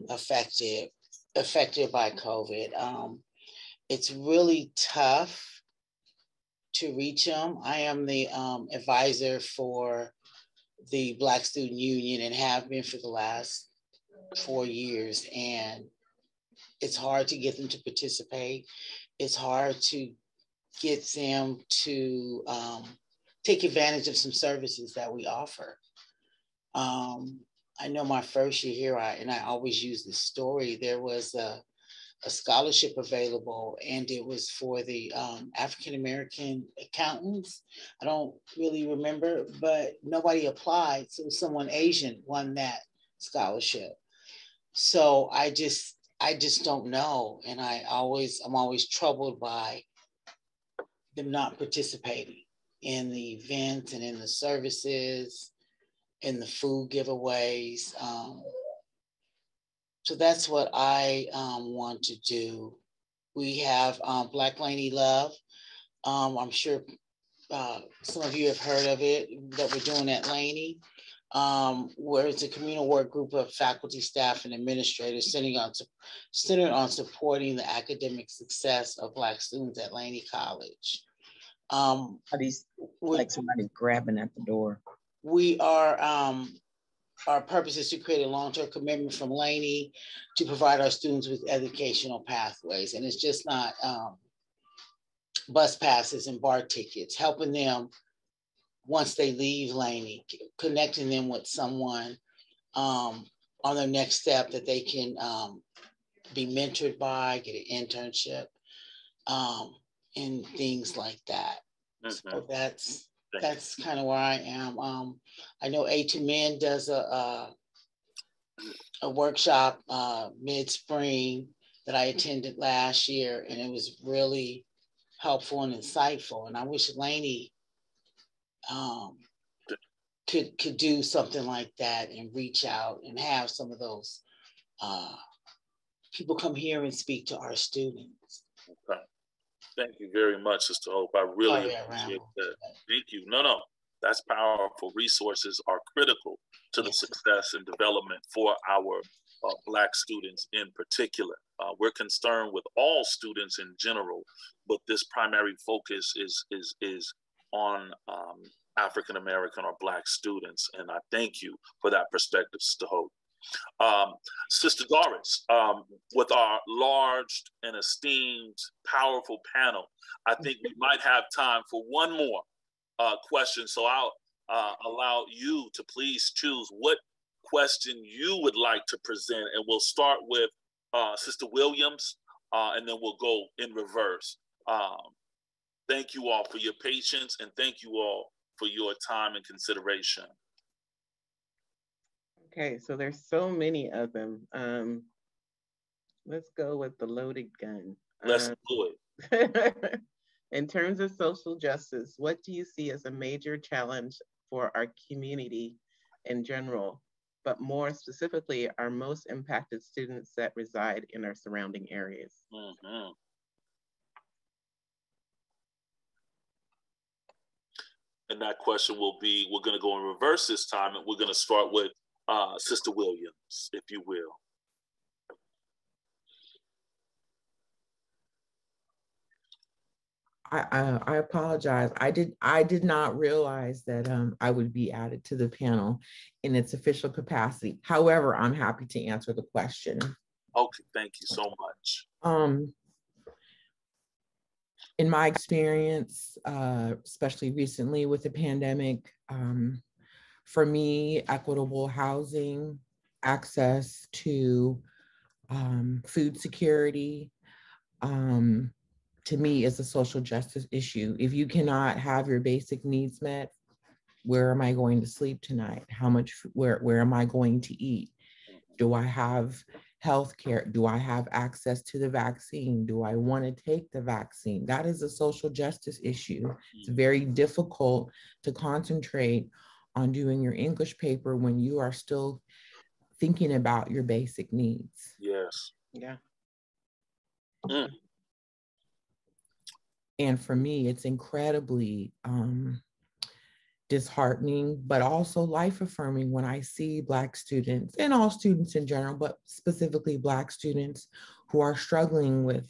Speaker 17: affected by COVID. It's really tough to reach them. I am the advisor for the Black Student Union and have been for the last 4 years. And it's hard to get them to participate. It's hard to get them to take advantage of some services that we offer. I know my first year here, and I always use this story, there was a scholarship available, and it was for the African-American accountants. I don't really remember, but nobody applied. So someone Asian won that scholarship. So I just don't know. And I'm always troubled by them not participating in the events and in the services, in the food giveaways. So that's what I want to do. We have Black Laney Love. I'm sure some of you have heard of it, that we're doing at Laney, where it's a communal work group of faculty, staff, and administrators centered on supporting the academic success of Black students at Laney College.
Speaker 18: Are these like somebody grabbing at the door?
Speaker 17: We are, our purpose is to create a long-term commitment from Laney to provide our students with educational pathways. And it's just not bus passes and bar tickets, helping them once they leave Laney, connecting them with someone on their next step that they can be mentored by, get an internship, and things like that. Mm-hmm. So that's kind of where I am. I know A2Men does a workshop mid-spring that I attended last year, and it was really helpful and insightful. And I wish Laney could do something like that and reach out and have some of those people come here and speak to our students.
Speaker 6: Okay. Thank you very much, Sister Hope. I really appreciate that. Thank you. No, that's powerful. Resources are critical to the success and development for our Black students in particular. We're concerned with all students in general, but this primary focus is on African American or Black students, and I thank you for that perspective, Sister Hope. Sister Doris, with our large and esteemed, powerful panel, I think we might have time for one more question. So I'll allow you to please choose what question you would like to present, and we'll start with Sister Williams, and then we'll go in reverse. Thank you all for your patience, and thank you all for your time and consideration.
Speaker 3: Okay, so there's so many of them. Let's go with the loaded gun.
Speaker 6: Let's do it.
Speaker 3: In terms of social justice, what do you see as a major challenge for our community in general, but more specifically, our most impacted students that reside in our surrounding areas?
Speaker 6: Mm-hmm. And that question will be, we're going to go in reverse this time, and we're going to start with Sister Williams, if you will.
Speaker 15: I apologize. I did not realize that I would be added to the panel in its official capacity. However, I'm happy to answer the question.
Speaker 6: Okay, thank you so much.
Speaker 15: In my experience, especially recently with the pandemic, For me, equitable housing, access to food security, to me is a social justice issue. If you cannot have your basic needs met, where am I going to sleep tonight? Where am I going to eat? Do I have health care? Do I have access to the vaccine? Do I want to take the vaccine? That is a social justice issue. It's very difficult to concentrate on doing your English paper when you are still thinking about your basic needs.
Speaker 6: Yes.
Speaker 3: Yeah.
Speaker 15: And for me, it's incredibly disheartening, but also life affirming when I see Black students and all students in general, but specifically Black students who are struggling with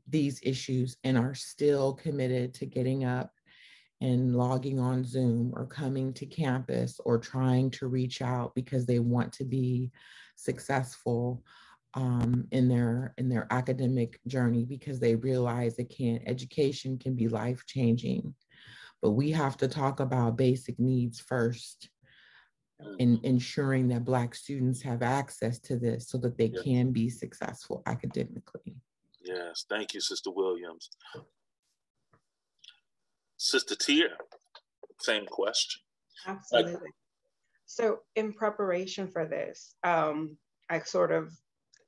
Speaker 15: these issues and are still committed to getting up and logging on Zoom or coming to campus or trying to reach out because they want to be successful in their academic journey, because they realize education can be life-changing. But we have to talk about basic needs first, in ensuring that Black students have access to this so that they can be successful academically.
Speaker 6: Yes, thank you, Sister Williams. Sister Tia, same question.
Speaker 14: Absolutely. So in preparation for this, I sort of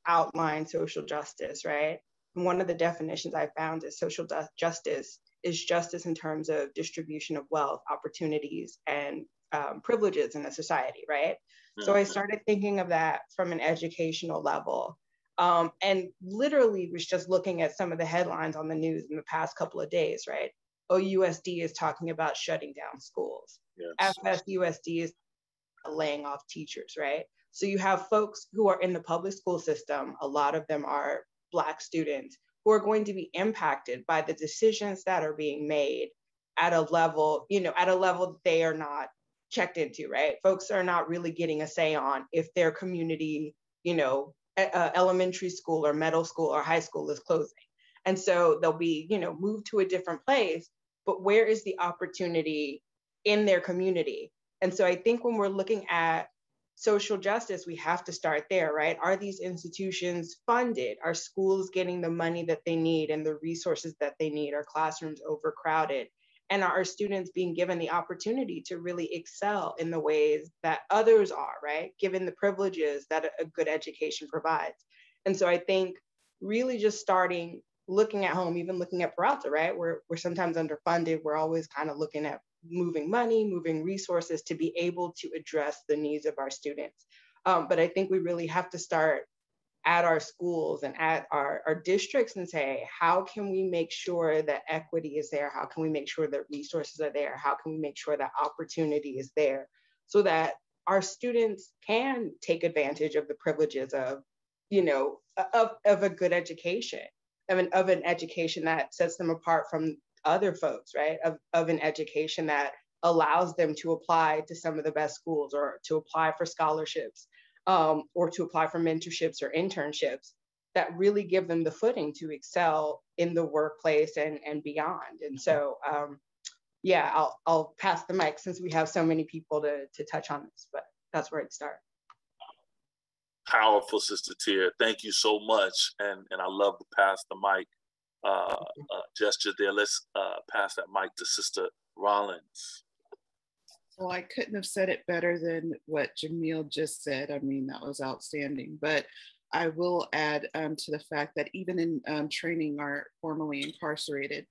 Speaker 14: outlined social justice, right? And one of the definitions I found is social justice is justice in terms of distribution of wealth, opportunities, and privileges in a society, right? So I started thinking of that from an educational level, and literally was just looking at some of the headlines on the news in the past couple of days, right? OUSD is talking about shutting down schools. Yes. FSUSD is laying off teachers, right? So you have folks who are in the public school system, a lot of them are Black students, who are going to be impacted by the decisions that are being made at a level, at a level that they are not checked into, right? Folks are not really getting a say on if their community, elementary school or middle school or high school is closing. And so they'll be, moved to a different place, but where is the opportunity in their community? And so I think when we're looking at social justice, we have to start there, right? Are these institutions funded? Are schools getting the money that they need and the resources that they need? Are classrooms overcrowded? And are our students being given the opportunity to really excel in the ways that others are, right? Given the privileges that a good education provides. And so I think really just starting, looking at home, even looking at Peralta, right? We're sometimes underfunded. We're always kind of looking at moving money, moving resources to be able to address the needs of our students. But I think we really have to start at our schools and at our districts and say, how can we make sure that equity is there? How can we make sure that resources are there? How can we make sure that opportunity is there so that our students can take advantage of the privileges of, of a good education, of an education that sets them apart from other folks, right? Of an education that allows them to apply to some of the best schools or to apply for scholarships or to apply for mentorships or internships that really give them the footing to excel in the workplace and beyond. And so, I'll pass the mic since we have so many people to touch on this, but that's where I'd start.
Speaker 6: Powerful, Sister Tia. Thank you so much. And I love to pass the mic gesture there. Let's pass that mic to Sister Rollins.
Speaker 13: Well, I couldn't have said it better than what Jamil just said. I mean, that was outstanding. But I will add to the fact that even in training our formerly incarcerated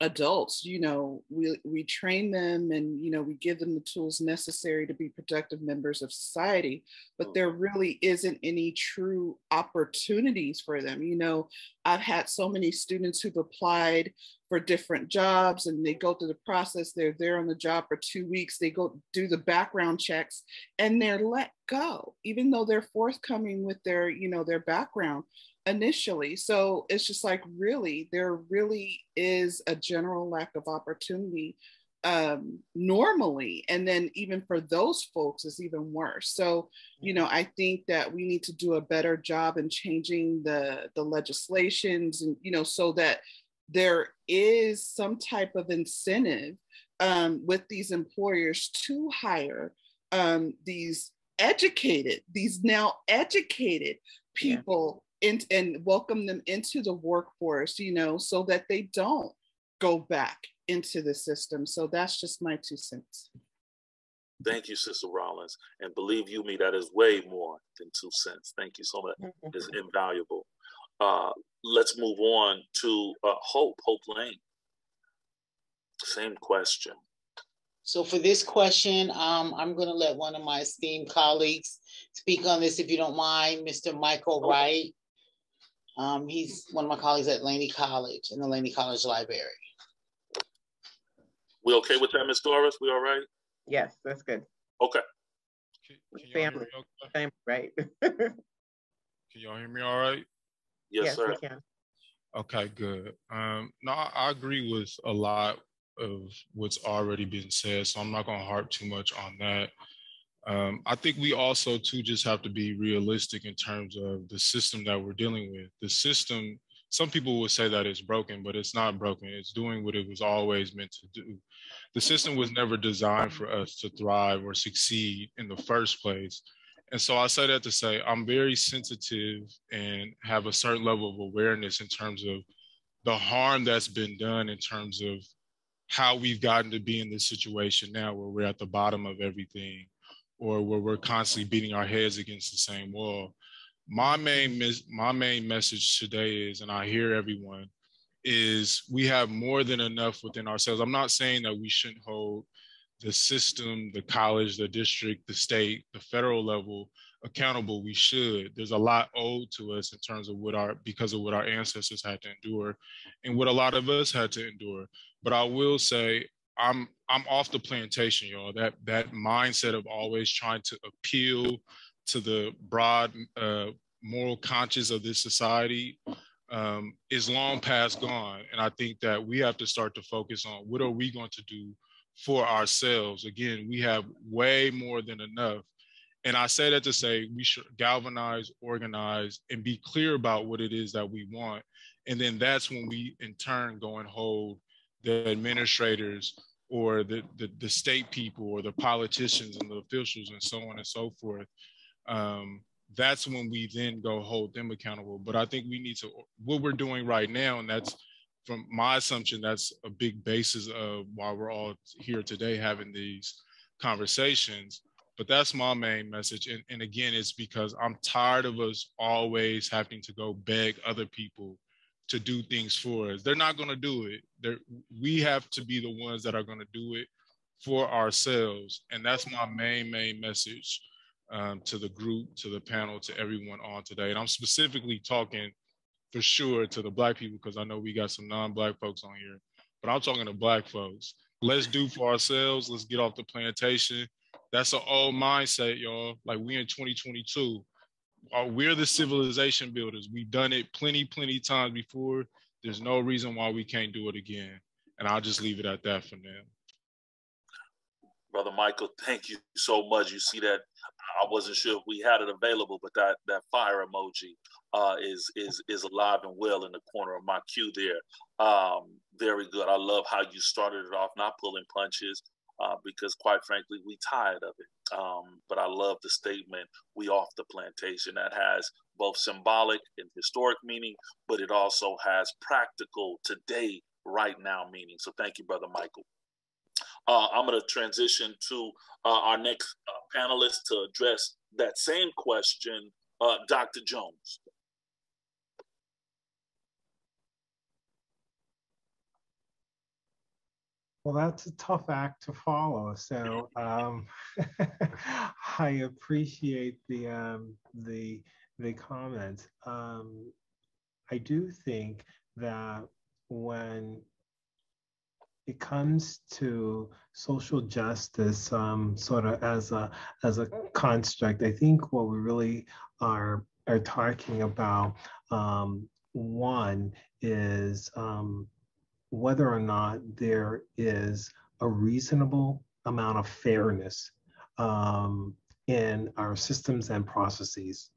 Speaker 13: adults, we train them and, we give them the tools necessary to be productive members of society, but there really isn't any true opportunities for them. I've had so many students who've applied for different jobs and they go through the process. They're there on the job for 2 weeks. They go do the background checks and they're let go, even though they're forthcoming with their, their background initially. So it's just like, really, there really is a general lack of opportunity normally. And then even for those folks, it's even worse. So, I think that we need to do a better job in changing the legislations and, so that there is some type of incentive with these employers to hire these now educated people and welcome them into the workforce, so that they don't go back into the system. So that's just my 2 cents.
Speaker 6: Thank you, Sister Rollins. And believe you me, that is way more than 2 cents. Thank you so much. It's invaluable. Let's move on to Hope Lane. Same question.
Speaker 17: So for this question, I'm going to let one of my esteemed colleagues speak on this, if you don't mind, Mr. Michael Wright. He's one of my colleagues at Laney College in the Laney College Library.
Speaker 6: We okay with that, Ms. Doris? We all right?
Speaker 3: Yes, that's good.
Speaker 6: Okay.
Speaker 3: Family, right?
Speaker 19: Can y'all hear me all right?
Speaker 6: Yes, sir.
Speaker 3: We can.
Speaker 19: Okay, good. No, I agree with a lot of what's already been said, so I'm not going to harp too much on that. I think we also too just have to be realistic in terms of the system that we're dealing with. The system, some people would say that it's broken, but it's not broken. It's doing what it was always meant to do. The system was never designed for us to thrive or succeed in the first place. And so I say that to say I'm very sensitive and have a certain level of awareness in terms of the harm that's been done in terms of how we've gotten to be in this situation now where we're at the bottom of everything, or where we're constantly beating our heads against the same wall. My main message today is, and I hear everyone, is we have more than enough within ourselves. I'm not saying that we shouldn't hold the system, the college, the district, the state, the federal level accountable. We should. There's a lot owed to us in terms of because of what our ancestors had to endure and what a lot of us had to endure. But I will say, I'm off the plantation, y'all. That mindset of always trying to appeal to the broad moral conscience of this society is long past gone. And I think that we have to start to focus on what are we going to do for ourselves. Again, we have way more than enough. And I say that to say we should galvanize, organize, and be clear about what it is that we want. And then that's when we in turn go and hold the administrators or the state people or the politicians and the officials and so on and so forth. That's when we then go hold them accountable. But I think we need to, what we're doing right now, and that's from my assumption, that's a big basis of why we're all here today having these conversations. But that's my main message. And again, it's because I'm tired of us always having to go beg other people to do things for us. They're not going to do it. We have to be the ones that are going to do it for ourselves. And that's my main message to the group, to the panel, to everyone on today. And I'm specifically talking for sure to the Black people, because I know we got some non-Black folks on here, but I'm talking to Black folks. Let's do for ourselves. Let's get off the plantation. That's an old mindset, y'all. Like, we in 2022. We're the civilization builders. We've done it plenty times before. There's no reason why we can't do it again. And I'll just leave it at that for now.
Speaker 6: Brother Michael, thank you so much. You see that? I wasn't sure if we had it available, but that fire emoji is alive and well in the corner of my queue there. Very good. I love how you started it off, not pulling punches, because quite frankly, we tired of it. But I love the statement, we off the plantation. That has both symbolic and historic meaning, but it also has practical today, right now meaning. So thank you, Brother Michael. I'm going to transition to our next panelist to address that same question, Dr. Jones.
Speaker 12: Well, that's a tough act to follow. So I appreciate the comments. I do think that when it comes to social justice, sort of as a construct, I think what we really are talking about, one is whether or not there is a reasonable amount of fairness in our systems and processes.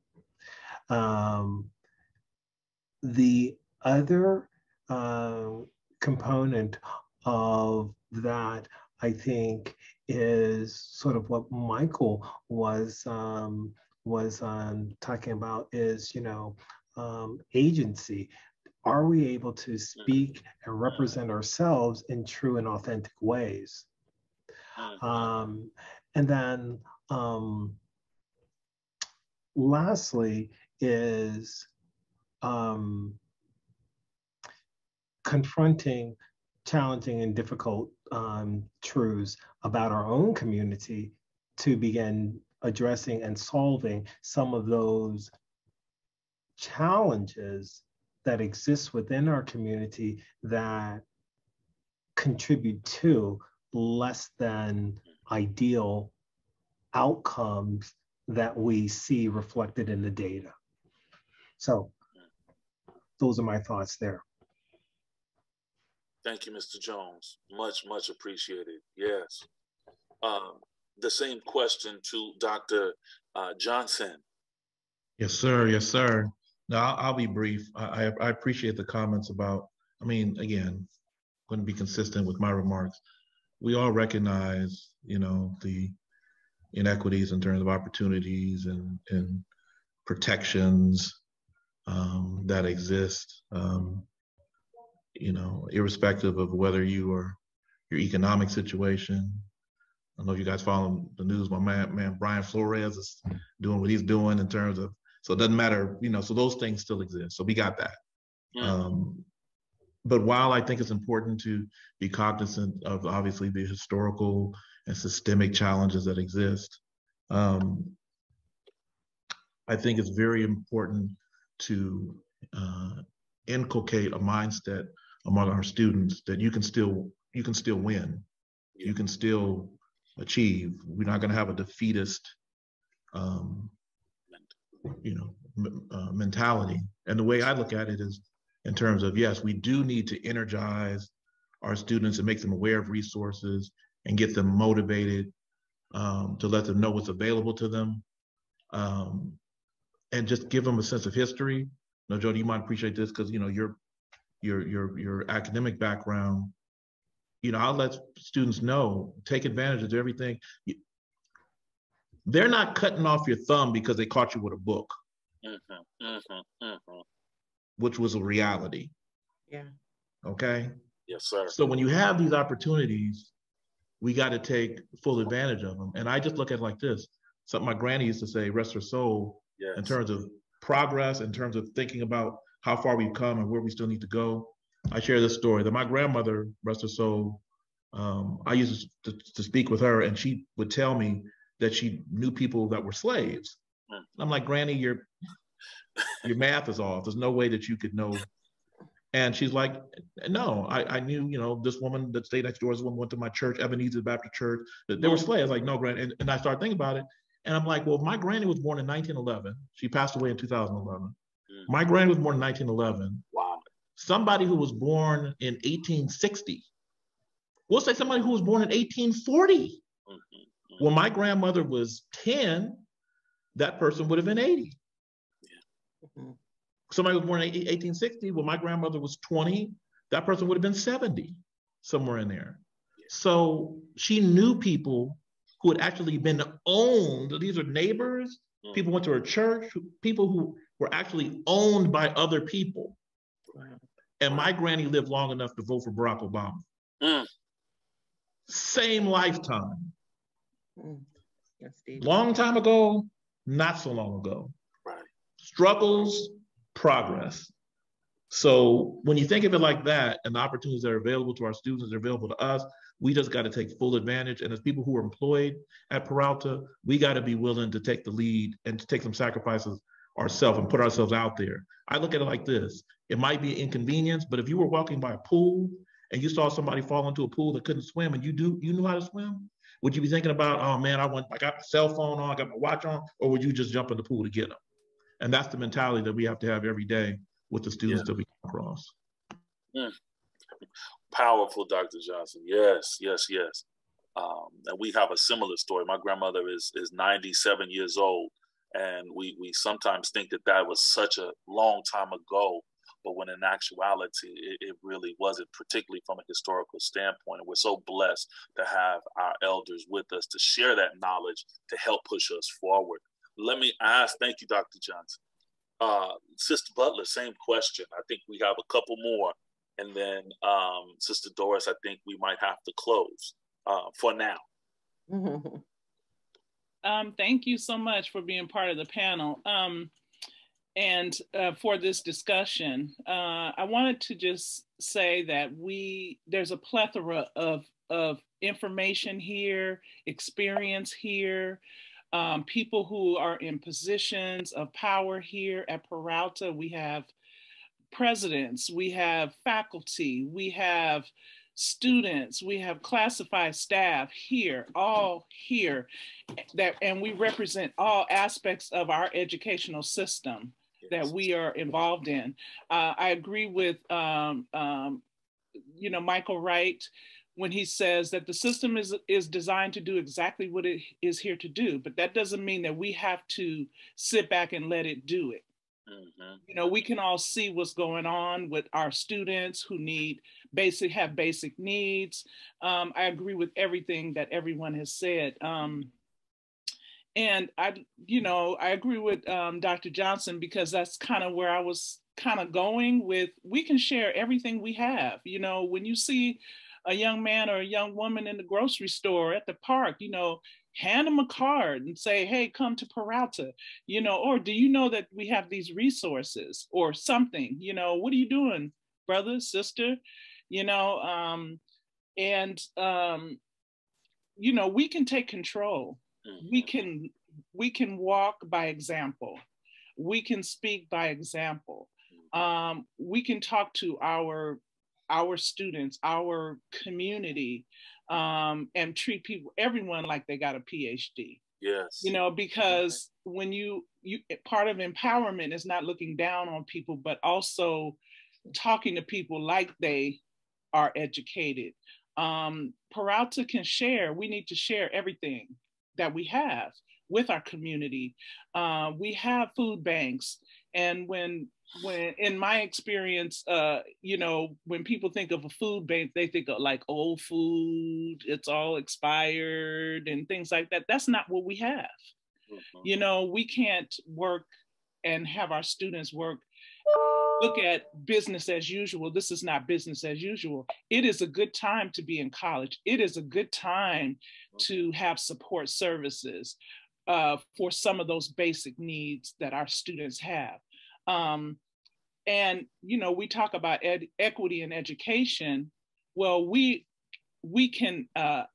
Speaker 12: The other component of that I think, is sort of what Michael was talking about, is, agency. Are we able to speak and represent ourselves in true and authentic ways? And then lastly is confronting challenging and difficult truths about our own community to begin addressing and solving some of those challenges that exist within our community that contribute to less than ideal outcomes that we see reflected in the data. So those are my thoughts there.
Speaker 6: Thank you, Mr. Jones. Much, much appreciated. Yes. The same question to Dr. Johnson.
Speaker 5: Yes, sir. Yes, sir. Now, I'll be brief. I appreciate the comments about, again, going to be consistent with my remarks. We all recognize, the inequities in terms of opportunities and protections that exist, irrespective of whether your economic situation. I don't know if you guys follow the news. My man Brian Flores is doing what he's doing in terms of, so it doesn't matter, so those things still exist. So we got that. But while I think it's important to be cognizant of obviously the historical and systemic challenges that exist, I think it's very important to inculcate a mindset among our students that you can still win, you can still achieve. We're not going to have a defeatist, mentality. And the way I look at it is in terms of, yes, we do need to energize our students and make them aware of resources and get them motivated, to let them know what's available to them, and just give them a sense of history. Now, Jody, you might appreciate this because your academic background. I'll let students know, take advantage of everything. They're not cutting off your thumb because they caught you with a book, which was a reality.
Speaker 14: Yeah.
Speaker 5: Okay.
Speaker 6: Yes, sir.
Speaker 5: So when you have these opportunities, we got to take full advantage of them. And I just look at it like this. Something my granny used to say, rest her soul,
Speaker 6: yes,
Speaker 5: in terms of progress, in terms of thinking about how far we've come and where we still need to go. I share this story that my grandmother, rest her soul, I used to speak with her, and she would tell me that she knew people that were slaves. And I'm like, Granny, your math is off. There's no way that you could know. And she's like, no, I knew, this woman that stayed next door, this woman went to my church, Ebenezer Baptist Church. They were slaves. I was like, no, Granny. And I started thinking about it. And I'm like, well, if my granny was born in 1911, she passed away in 2011. My granny was born in 1911.
Speaker 6: Wow.
Speaker 5: Somebody who was born in 1860, we'll say somebody who was born in 1840. When my grandmother was 10, that person would have been 80. Somebody who was born in 1860, when my grandmother was 20, that person would have been 70, somewhere in there. So she knew people who had actually been owned. These are neighbors, people went to her church, people who were actually owned by other people. And my granny lived long enough to vote for Barack Obama. Same lifetime. Long time ago, not so long ago.
Speaker 6: Right.
Speaker 5: Struggles, progress. So when you think of it like that, and the opportunities that are available to our students, are available to us, we just got to take full advantage. And as people who are employed at Peralta, we got to be willing to take the lead and to take some sacrifices ourselves and put ourselves out there. I look at it like this. It might be an inconvenience, but if you were walking by a pool and you saw somebody fall into a pool that couldn't swim and you knew how to swim, would you be thinking about, oh man, I got my cell phone on, I got my watch on, or would you just jump in the pool to get them? And that's the mentality that we have to have every day with the students that we come across.
Speaker 6: Powerful, Dr. Johnson. Yes, yes, yes. And we have a similar story. My grandmother is 97 years old, and we sometimes think that was such a long time ago. but when in actuality, it really wasn't, particularly from a historical standpoint. And we're so blessed to have our elders with us to share that knowledge to help push us forward. Let me ask, thank you, Dr. Johnson. Sister Butler, same question. I think we have a couple more. And then Sister Doris, I think we might have to close for now.
Speaker 10: Thank you so much for being part of the panel and for this discussion. I wanted to just say that there's a plethora of information here, experience here, people who are in positions of power here at Peralta. We have presidents, we have faculty, we have students, we have classified staff here, all here, and we represent all aspects of our educational system that we are involved in. I agree with Michael Wright when he says that the system is designed to do exactly what it is here to do, but that doesn't mean that we have to sit back and let it do it. We can all see what's going on with our students who have basic needs. I agree with everything that everyone has said. And I agree with Dr. Johnson, because that's kind of where I was kind of going with, we can share everything we have. When you see a young man or a young woman in the grocery store, at the park, hand them a card and say, hey, come to Peralta, or do you know that we have these resources or something, what are you doing, brother, sister, we can take control. We can walk by example. We can speak by example. We can talk to our students, our community, and treat everyone like they got a PhD.
Speaker 6: Yes.
Speaker 10: Because when you part of empowerment is not looking down on people, but also talking to people like they are educated. Peralta can share. We need to share everything that we have with our community. We have food banks, and when in my experience, when people think of a food bank, they think of like old food, it's all expired and things like that. That's not what we have. We can't work and have our students look at business as usual. This is not business as usual. It is a good time to be in college. It is a good time to have support services for some of those basic needs that our students have. And we talk about equity in education. Well, we can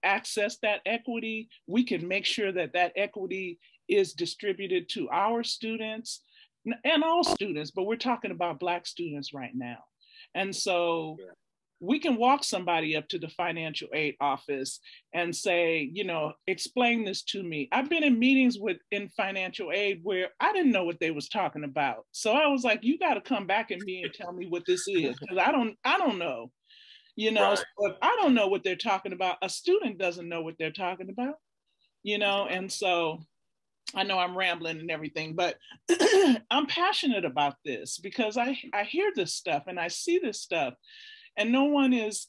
Speaker 10: access that equity. We can make sure that equity is distributed to our students and all students, but we're talking about Black students right now. And so we can walk somebody up to the financial aid office and say, explain this to me. I've been in meetings in financial aid where I didn't know what they was talking about. So I was like, you got to come back at me and tell me what this is, because I don't know. Right. So if I don't know what they're talking about, a student doesn't know what they're talking about, and so I know I'm rambling and everything, but I'm passionate about this because I hear this stuff and I see this stuff. And no one is,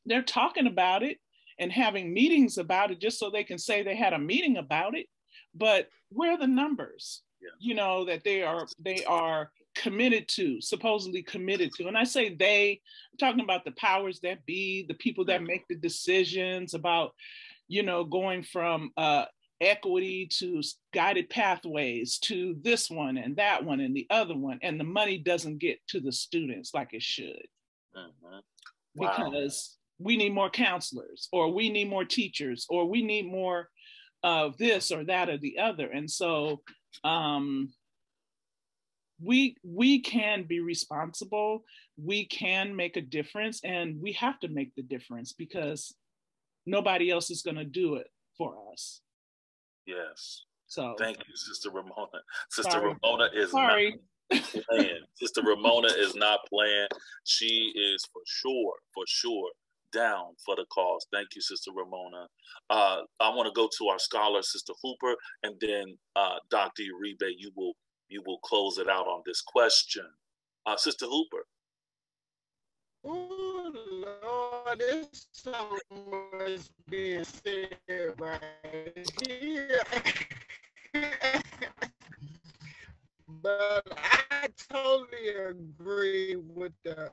Speaker 10: they're talking about it and having meetings about it just so they can say they had a meeting about it. But where are the numbers, that they are committed to, supposedly committed to? And I say they, I'm talking about the powers that be, the people that make the decisions about, going from equity to guided pathways to this one and that one and the other one. And the money doesn't get to the students like it should. Because we need more counselors, or we need more teachers, or we need more of this or that or the other. And so we can be responsible, we can make a difference, and we have to make the difference because nobody else is going to do it for us.
Speaker 6: Yes.
Speaker 10: So
Speaker 6: thank you, Sister Ramona. Sister
Speaker 10: Sorry.
Speaker 6: Ramona is not playing. Sister Ramona is not playing. She is for sure down for the cause. Thank you, Sister Ramona. I want to go to our scholar, Sister Hooper, and then Dr. Uribe, you will close it out on this question. Sister Hooper.
Speaker 11: Oh Lord, there's so much being said right here. But I totally agree with the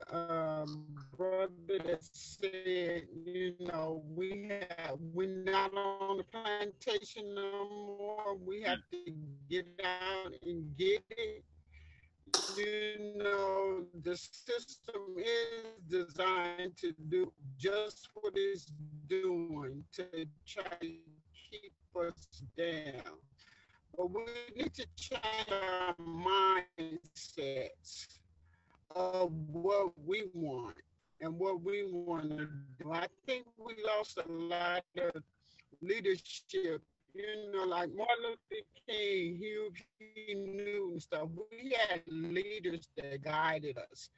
Speaker 11: brother that said, you know, we're not on the plantation no more. We have to get out and get it. You know, the system is designed to do just what it's doing, to try to keep us down. But we need to change our mindsets of what we want and what we want to do. I think we lost a lot of leadership. You know, like Martin Luther King, Hugh Newton stuff. We had leaders that guided us.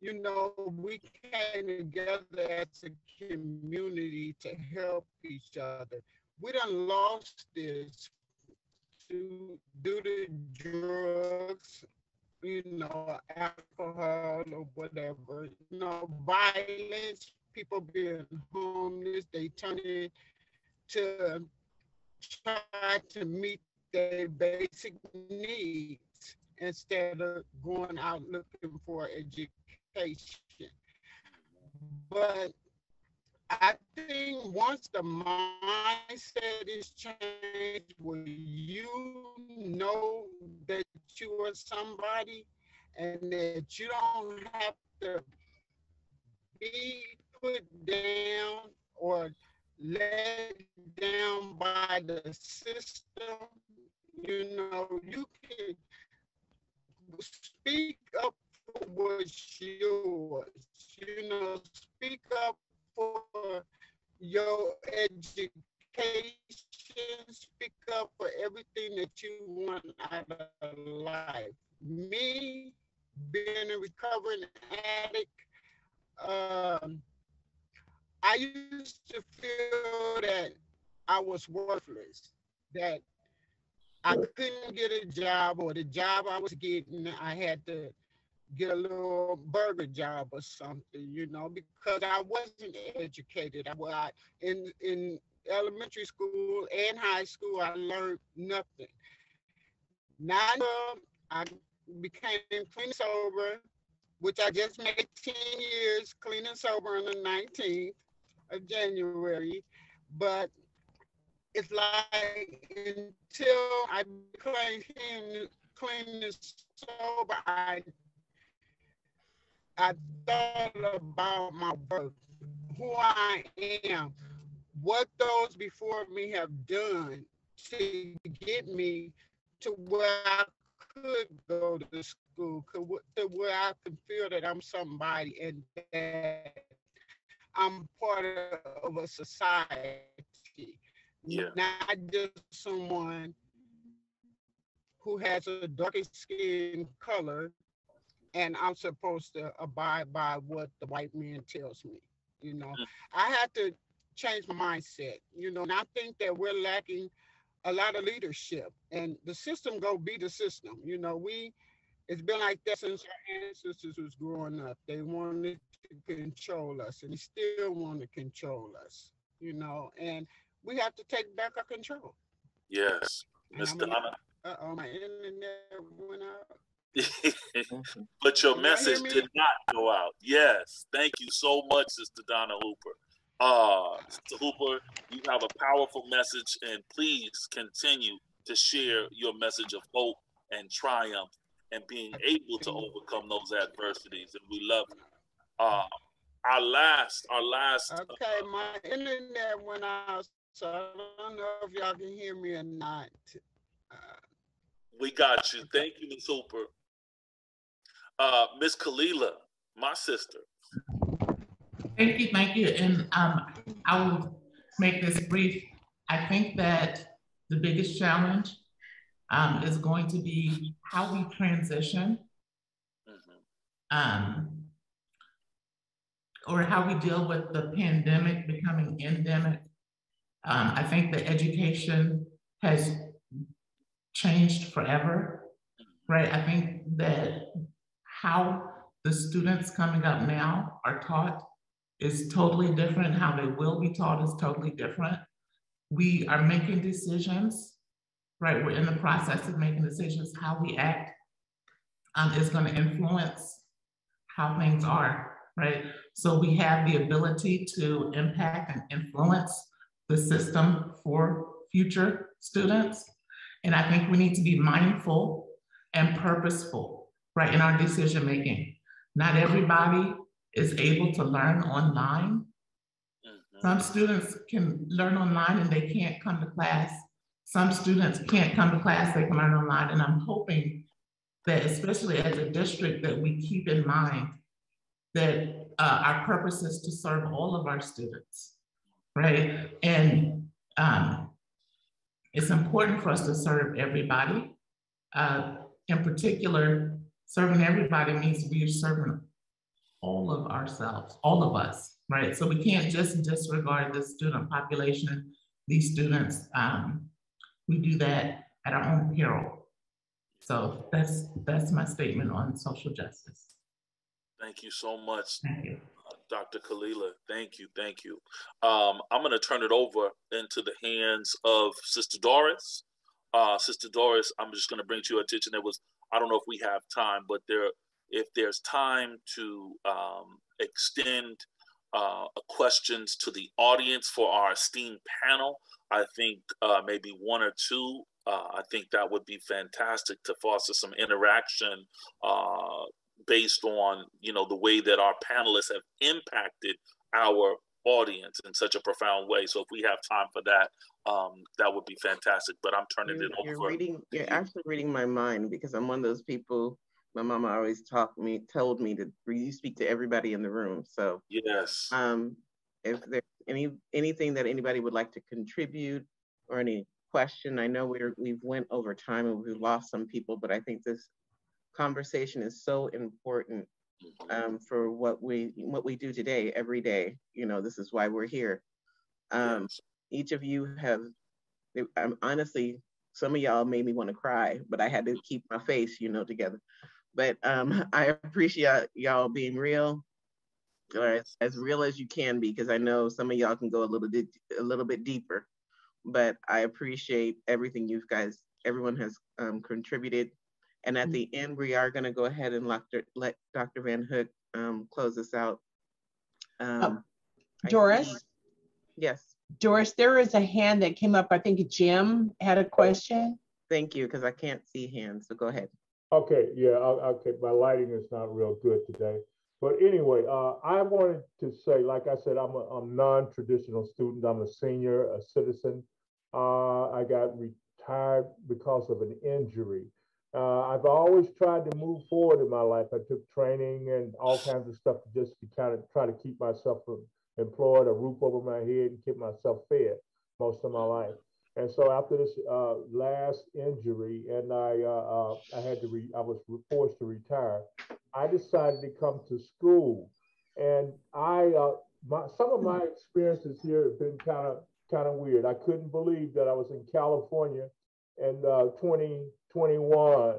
Speaker 11: You know, we came together as a community to help each other. We done lost this due to drugs, you know, alcohol or whatever, you know, violence, people being homeless, they turn it to try to meet their basic needs instead of going out looking for education. But I think once the mindset is changed, where you know that you are somebody and that you don't have to be put down or let down by the system, you know, you can speak up for what's yours, you know, speak up for your education, speak up for everything that you want out of life. Me, being a recovering addict, I used to feel that I was worthless, that I couldn't get a job, or the job I was getting, I had to get a little burger job or something, you know, because I wasn't educated. In elementary school and high school, I learned nothing. Now I became clean and sober, which I just made 10 years clean and sober on the 19th of January. But it's like until I became clean and sober, I thought about my worth, who I am, what those before me have done to get me to where I could go to school, to where I can feel that I'm somebody and that I'm part of a society, not just someone who has a darker skin color and I'm supposed to abide by what the white man tells me. You know, I had to change my mindset, you know, and I think that we're lacking a lot of leadership, and the system go be the system. You know, it's been like that since our ancestors was growing up. They wanted to control us, and they still want to control us, you know, and we have to take back our control.
Speaker 6: Yes, Ms. Donna.
Speaker 11: My internet went out.
Speaker 6: But your message did not go out. Yes, thank you so much, Sister Donna Hooper. Sister Hooper, you have a powerful message, and please continue to share your message of hope and triumph and being able to overcome those adversities. And we love you. Our last.
Speaker 11: Okay, my internet went out, so I don't know if y'all can hear me or not.
Speaker 6: We got you. Thank you, Ms. Hooper. Miss Kalila, my sister.
Speaker 9: Thank you. And I will make this brief. I think that the biggest challenge is going to be how we transition or how we deal with the pandemic becoming endemic. I think that education has changed forever, right? I think that how the students coming up now are taught is totally different. How they will be taught is totally different. We are making decisions, right? We're in the process of making decisions. How we act is going to influence how things are, right? So we have the ability to impact and influence the system for future students. And I think we need to be mindful and purposeful, right, in our decision making. Not everybody is able to learn online. Some students can learn online and they can't come to class. Some students can't come to class, they can learn online. And I'm hoping that, especially as a district, that we keep in mind that our purpose is to serve all of our students, right? And it's important for us to serve everybody. In particular, serving everybody means we're serving all of ourselves, all of us, right? So we can't just disregard the student population, these students. We do that at our own peril. So that's my statement on social justice.
Speaker 6: Thank you so much,
Speaker 9: Thank you.
Speaker 6: Dr. Kalila. Thank you, thank you. I'm gonna turn it over into the hands of Sister Doris. Sister Doris, I'm just gonna bring to your attention, I don't know if we have time, but if there's time to extend questions to the audience for our esteemed panel, I think maybe one or two, I think that would be fantastic to foster some interaction based on, the way that our panelists have impacted our audience in such a profound way. So if we have time for that, that would be fantastic. But I'm turning it over.
Speaker 3: You're actually reading my mind, because I'm one of those people. My mama always told me to you speak to everybody in the room. So
Speaker 6: yes,
Speaker 3: if there's anything that anybody would like to contribute or any question, I know we've went over time and we've lost some people, but I think this conversation is so important for what we do today, every day. This is why we're here. Each of you honestly, some of y'all made me want to cry, but I had to keep my face, together. But I appreciate y'all being real, or as real as you can be, because I know some of y'all can go a little bit deeper. But I appreciate everything everyone has contributed. And at the end, we are going to go ahead and let Dr. Van Hook close us out.
Speaker 16: Doris?
Speaker 3: Yes.
Speaker 16: Doris, there is a hand that came up. I think Jim had a question.
Speaker 3: Thank you, because I can't see hands, so go ahead.
Speaker 7: Okay, yeah, okay, my lighting is not real good today. But anyway, I wanted to say, like I said, I'm a non-traditional student. I'm a senior, a citizen. I got retired because of an injury. I've always tried to move forward in my life. I took training and all kinds of stuff to just kind of try to keep myself employed, a roof over my head, and keep myself fed most of my life. And so after this last injury, and I was forced to retire, I decided to come to school. And some of my experiences here have been kind of weird. I couldn't believe that I was in California in 2021,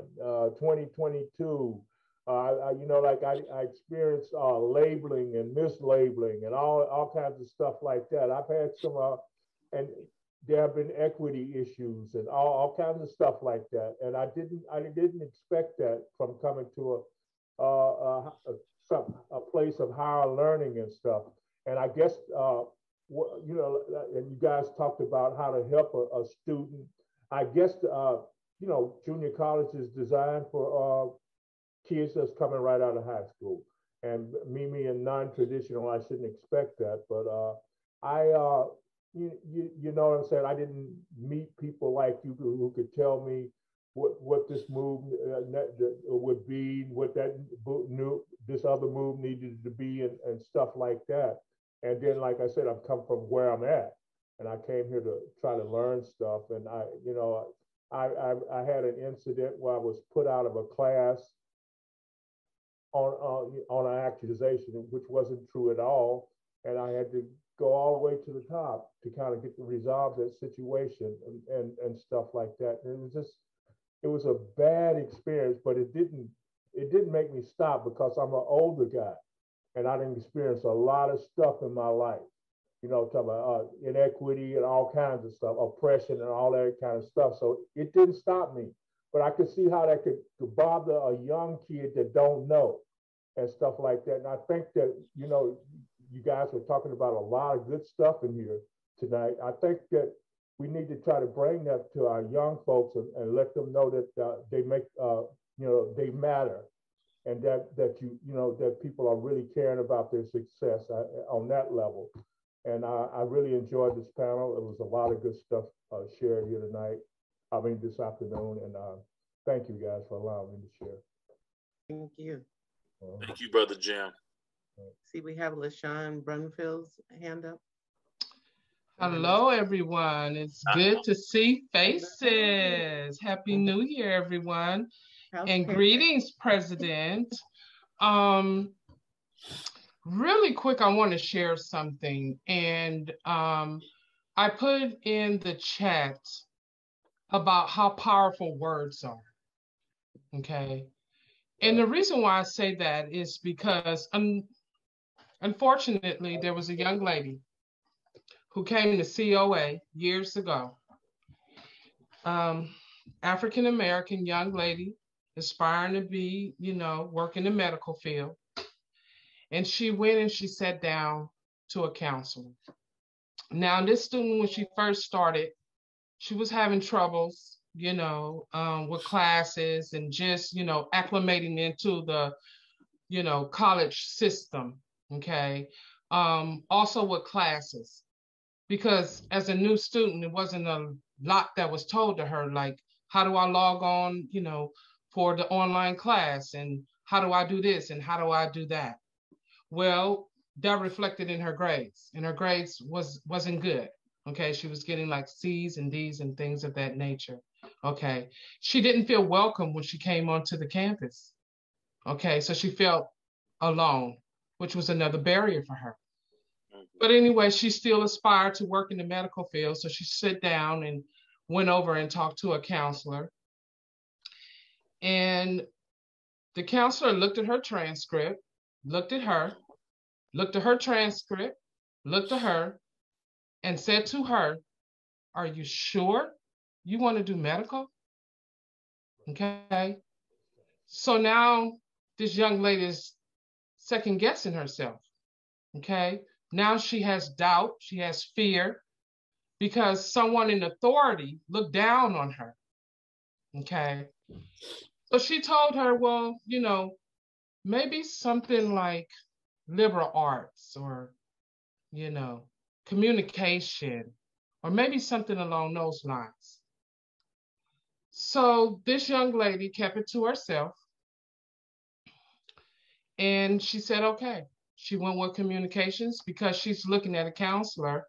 Speaker 7: 2022. I experienced labeling and mislabeling and all kinds of stuff like that. I've had some, and there have been equity issues and all kinds of stuff like that. And I didn't expect that from coming to a place of higher learning and stuff. And I guess, and you guys talked about how to help a student. I guess, junior college is designed for kids that's coming right out of high school. And me being non-traditional, I shouldn't expect that. But you know what I'm saying? I didn't meet people like you who could tell me what this move would be, what this other move needed to be, and stuff like that. And then, like I said, I've come from where I'm at, and I came here to try to learn stuff. And I had an incident where I was put out of a class on an accusation, which wasn't true at all, and I had to go all the way to the top to kind of get to resolve that situation and stuff like that. And it was a bad experience, but it didn't it didn't make me stop because I'm an older guy and I didn't experience a lot of stuff in my life. You know, talking about inequity and all kinds of stuff, oppression and all that kind of stuff. So it didn't stop me, but I could see how that could bother a young kid that don't know and stuff like that. And I think that, you know, you guys were talking about a lot of good stuff in here tonight. I think that we need to try to bring that to our young folks and let them know that they make, you know, they matter, and that you know, that people are really caring about their success on that level. And I really enjoyed this panel. It was a lot of good stuff shared here tonight. I mean, this afternoon. And thank you guys for allowing me to share.
Speaker 3: Thank you.
Speaker 6: Thank you, Brother Jim.
Speaker 3: See, we have LaShawn Brunfield's hand up.
Speaker 16: Hello, everyone. It's good to see faces. Happy New Year, everyone. And greetings, President. Really quick, I want to share something. And I put in the chat about how powerful words are, okay? And the reason why I say that is because unfortunately, there was a young lady who came to COA years ago. African-American young lady, aspiring to be, you know, work in the medical field. And she went and she sat down to a counselor. Now, this student, when she first started, she was having troubles, you know, with classes and just, you know, acclimating into the, you know, college system, okay? Also with classes. Because as a new student, it wasn't a lot that was told to her, like, how do I log on, you know, for the online class, and how do I do this, and how do I do that? Well, that reflected in her grades, and her grades wasn't good, okay? She was getting like C's and D's and things of that nature, okay? She didn't feel welcome when she came onto the campus, okay? So she felt alone, which was another barrier for her. But anyway, she still aspired to work in the medical field. So she sat down and went over and talked to a counselor. And the counselor looked at her transcript, looked at her transcript, looked at her, and said to her, "Are you sure you want to do medical?" Okay. So now this young lady is second guessing herself. Okay. Now she has doubt, she has fear, because someone in authority looked down on her, okay? So she told her, well, you know, maybe something like liberal arts or, you know, communication, or maybe something along those lines. So this young lady kept it to herself, and she said, okay. She went with communications because she's looking at a counselor,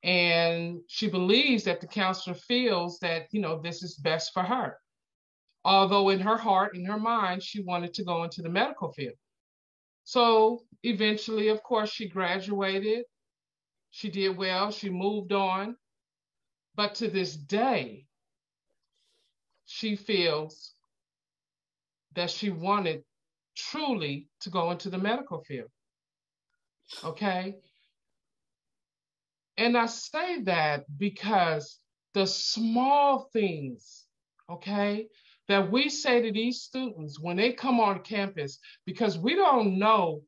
Speaker 16: and she believes that the counselor feels that, you know, this is best for her. Although in her heart, in her mind, she wanted to go into the medical field. So eventually, of course, she graduated. She did well. She moved on. But to this day, she feels that she wanted truly to go into the medical field. Okay. And I say that because the small things, okay, that we say to these students when they come on campus, because we don't know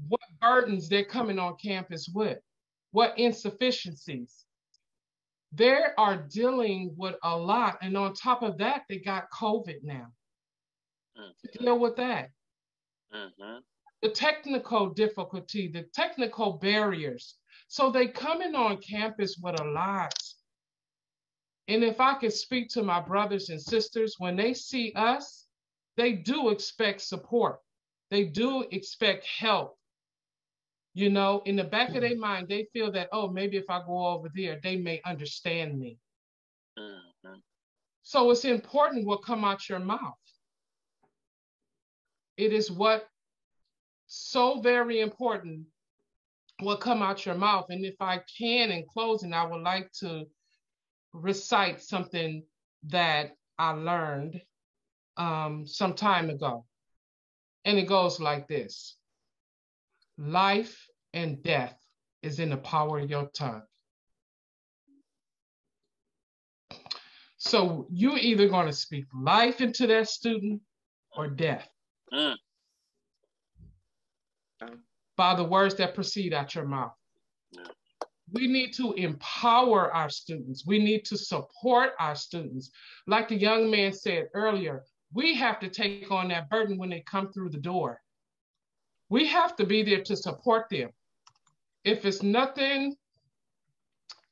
Speaker 16: what burdens they're coming on campus with, what insufficiencies. They are dealing with a lot. And on top of that, they got COVID now. To deal with that. The technical difficulty, the technical barriers. So they come in on campus with a lot. And if I could speak to my brothers and sisters, when they see us, they do expect support. They do expect help. You know, in the back of their mind, they feel that, oh, maybe if I go over there, they may understand me. So it's important what come out your mouth. It is what so very important what come out your mouth. And if I can, in closing, I would like to recite something that I learned some time ago. And it goes like this. Life and death is in the power of your tongue. So you're either going to speak life into that student or death by the words that proceed out your mouth. We need to empower our students. We need to support our students. Like the young man said earlier, we have to take on that burden when they come through the door. We have to be there to support them. If it's nothing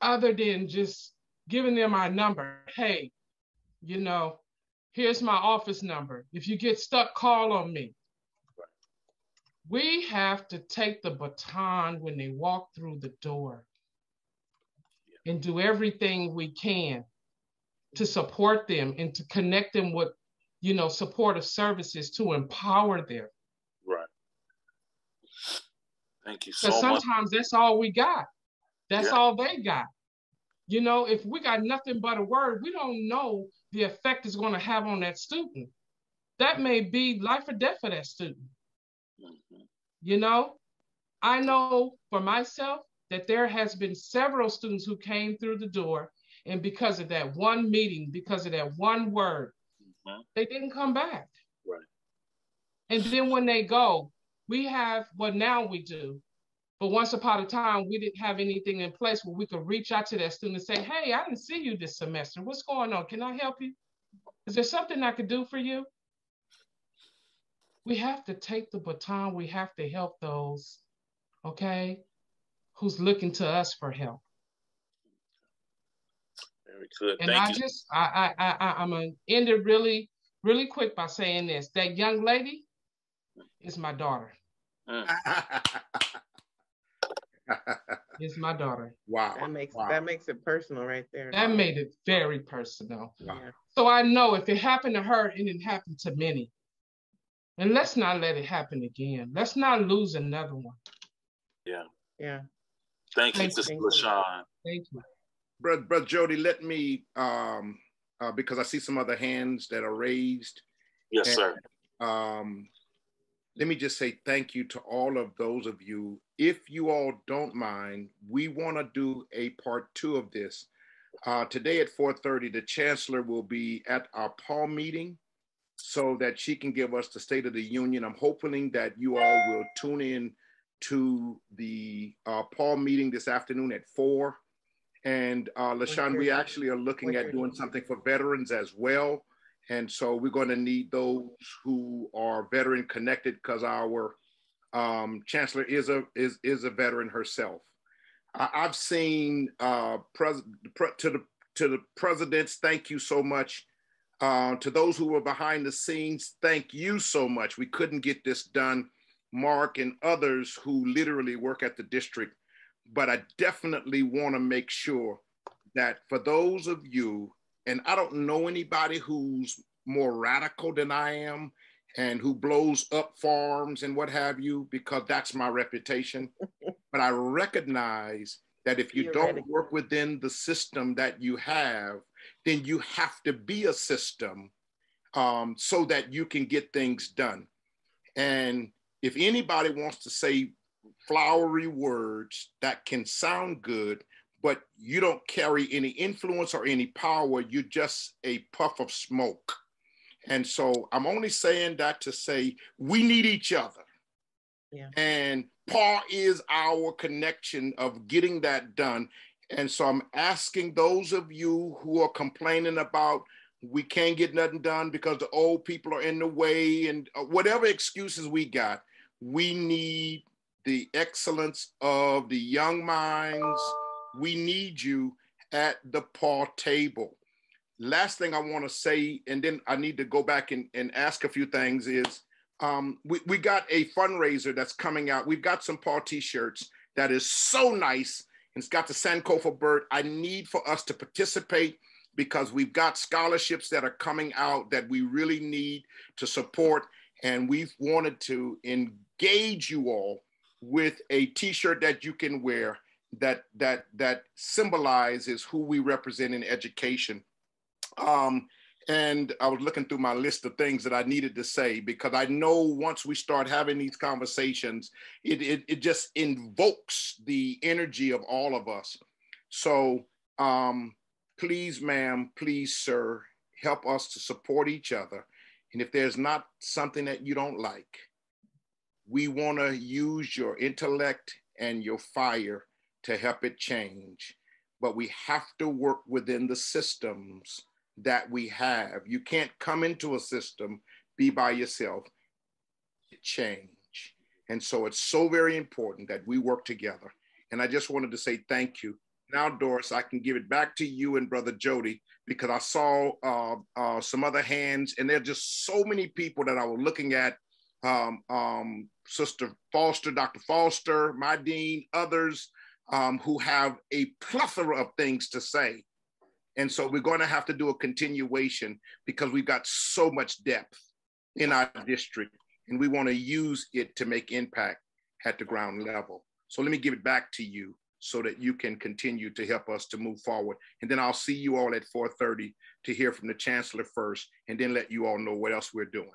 Speaker 16: other than just giving them our number, hey, you know, here's my office number. If you get stuck, call on me. We have to take the baton when they walk through the door and do everything we can to support them and to connect them with, you know, supportive services to empower them.
Speaker 6: Right. Thank you so
Speaker 16: much. Because sometimes that's all we got. That's all they got. You know, if we got nothing but a word, we don't know the effect it's going to have on that student. That may be life or death for that student. You know, I know for myself that there has been several students who came through the door, and because of that one meeting, because of that one word, they didn't come back.
Speaker 6: Right.
Speaker 16: And then when they go, we have, well, now we do. But once upon a time, we didn't have anything in place where we could reach out to that student and say, hey, I didn't see you this semester. What's going on? Can I help you? Is there something I could do for you? We have to take the baton. We have to help those, okay, who's looking to us for help.
Speaker 6: Very good.
Speaker 16: And I'm going to end it really, really quick by saying this. That young lady is my daughter. Is my daughter.
Speaker 4: Wow.
Speaker 3: That makes it personal right there.
Speaker 16: That made it very personal.
Speaker 3: Wow.
Speaker 16: So I know if it happened to her, it didn't happen to many. And let's not let it happen again. Let's not lose another one.
Speaker 6: Yeah.
Speaker 3: Yeah.
Speaker 6: Thank you, Sister LaShawn.
Speaker 16: Thank you.
Speaker 4: Brother Jody, let me, because I see some other hands that are raised.
Speaker 6: Yes, sir.
Speaker 4: Let me just say thank you to all of those of you. If you all don't mind, we want to do a part 2 of this. Today at 4:30, the Chancellor will be at our PAAAA meeting so that she can give us the State of the Union. I'm hoping that you all will tune in to the PAAAA meeting this afternoon at 4. And LaShawn, we actually are looking at doing something for veterans as well. And so we're going to need those who are veteran connected because our Chancellor is a veteran herself. I've seen to the presidents, thank you so much. To those who were behind the scenes, thank you so much. We couldn't get this done. Mark and others who literally work at the district. But I definitely want to make sure that for those of you, and I don't know anybody who's more radical than I am and who blows up farms and what have you, because that's my reputation. But I recognize that if you don't work within the system that you have, then you have to be a system so that you can get things done. And if anybody wants to say flowery words that can sound good, but you don't carry any influence or any power, you're just a puff of smoke. And so I'm only saying that to say we need each other.
Speaker 3: Yeah.
Speaker 4: And PAAAA is our connection of getting that done. And so I'm asking those of you who are complaining about we can't get nothing done because the old people are in the way and whatever excuses we got, we need the excellence of the young minds. We need you at the PAAAA table. Last thing I want to say, and then I need to go back and ask a few things is, we got a fundraiser that's coming out. We've got some PAAAA t-shirts that is so nice. And it's got the Sankofa bird. I need for us to participate because we've got scholarships that are coming out that we really need to support. And we've wanted to engage you all with a t-shirt that you can wear that symbolizes who we represent in education. And I was looking through my list of things that I needed to say, because I know once we start having these conversations, it just invokes the energy of all of us. So please, ma'am, please, sir, help us to support each other. And if there's not something that you don't like, we want to use your intellect and your fire to help it change. But we have to work within the systems that we have. You can't come into a system, be by yourself, change. And so it's so very important that we work together. And I just wanted to say thank you. Now, Doris, I can give it back to you and Brother Jody, because I saw some other hands, and there are just so many people that I was looking at. Sister Foster, Dr. Foster, my dean, others who have a plethora of things to say. And so we're going to have to do a continuation, because we've got so much depth in our district, and we want to use it to make impact at the ground level. So let me give it back to you so that you can continue to help us to move forward. And then I'll see you all at 4:30 to hear from the Chancellor first, and then let you all know what else we're doing.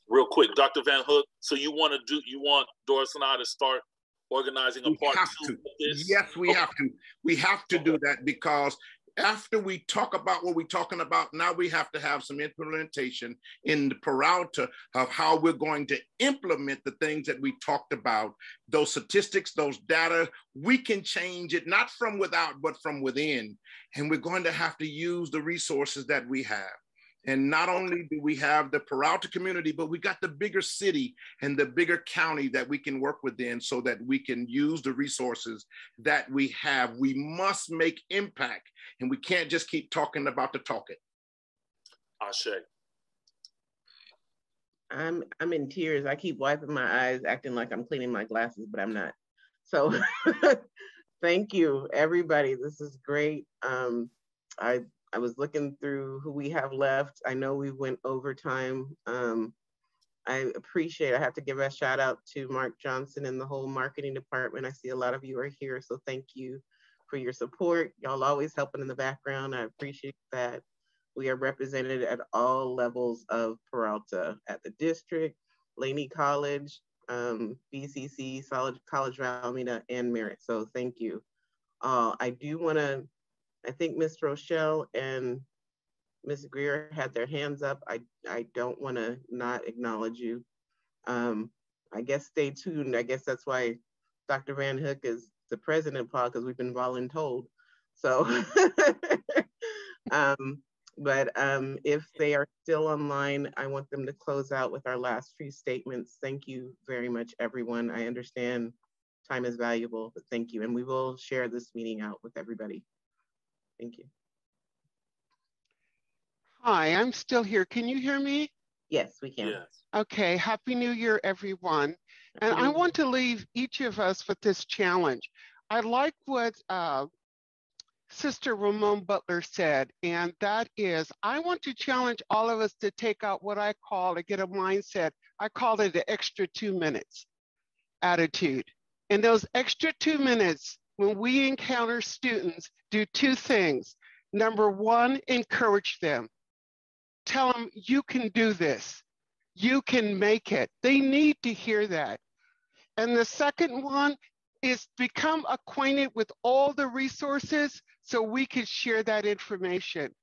Speaker 6: Real quick, Dr. Van Hook, so you want Doris and I to start organizing a part two of this?
Speaker 4: Yes, we have to. We have to do that, because after we talk about what we're talking about, now we have to have some implementation in the Peralta of how we're going to implement the things that we talked about. Those statistics, those data, we can change it, not from without, but from within. And we're going to have to use the resources that we have. And not only do we have the Peralta community, but we got the bigger city and the bigger county that we can work within, so that we can use the resources that we have. We must make impact, and we can't just keep talking about the talking.
Speaker 6: Ashe.
Speaker 3: I'm in tears. I keep wiping my eyes, acting like I'm cleaning my glasses, but I'm not. So thank you, everybody. This is great. I was looking through who we have left. I know we went overtime. I have to give a shout out to Mark Johnson and the whole marketing department. I see a lot of you are here, so thank you for your support. Y'all always helping in the background. I appreciate that. We are represented at all levels of Peralta, at the district, Laney College, BCC, College of Alameda, and Merritt. So thank you. I think Ms. Rochelle and Ms. Greer had their hands up. I don't want to not acknowledge you. I guess stay tuned. I guess that's why Dr. Van Hook is the president, Paul, because we've been voluntold. So, if they are still online, I want them to close out with our last few statements. Thank you very much, everyone. I understand time is valuable, but thank you. And we will share this meeting out with everybody. Thank you.
Speaker 11: Hi, I'm still here. Can you hear me?
Speaker 3: Yes, we can.
Speaker 6: Yes.
Speaker 11: Okay, Happy New Year, everyone. And I want to leave each of us with this challenge. I like what Sister Ramon Butler said, and that is, I want to challenge all of us to take out what I call, to get a mindset, I call it the extra 2 minutes attitude. And those extra 2 minutes, when we encounter students, do two things. Number one, encourage them. Tell them, you can do this. You can make it. They need to hear that. And the second one is become acquainted with all the resources so we can share that information.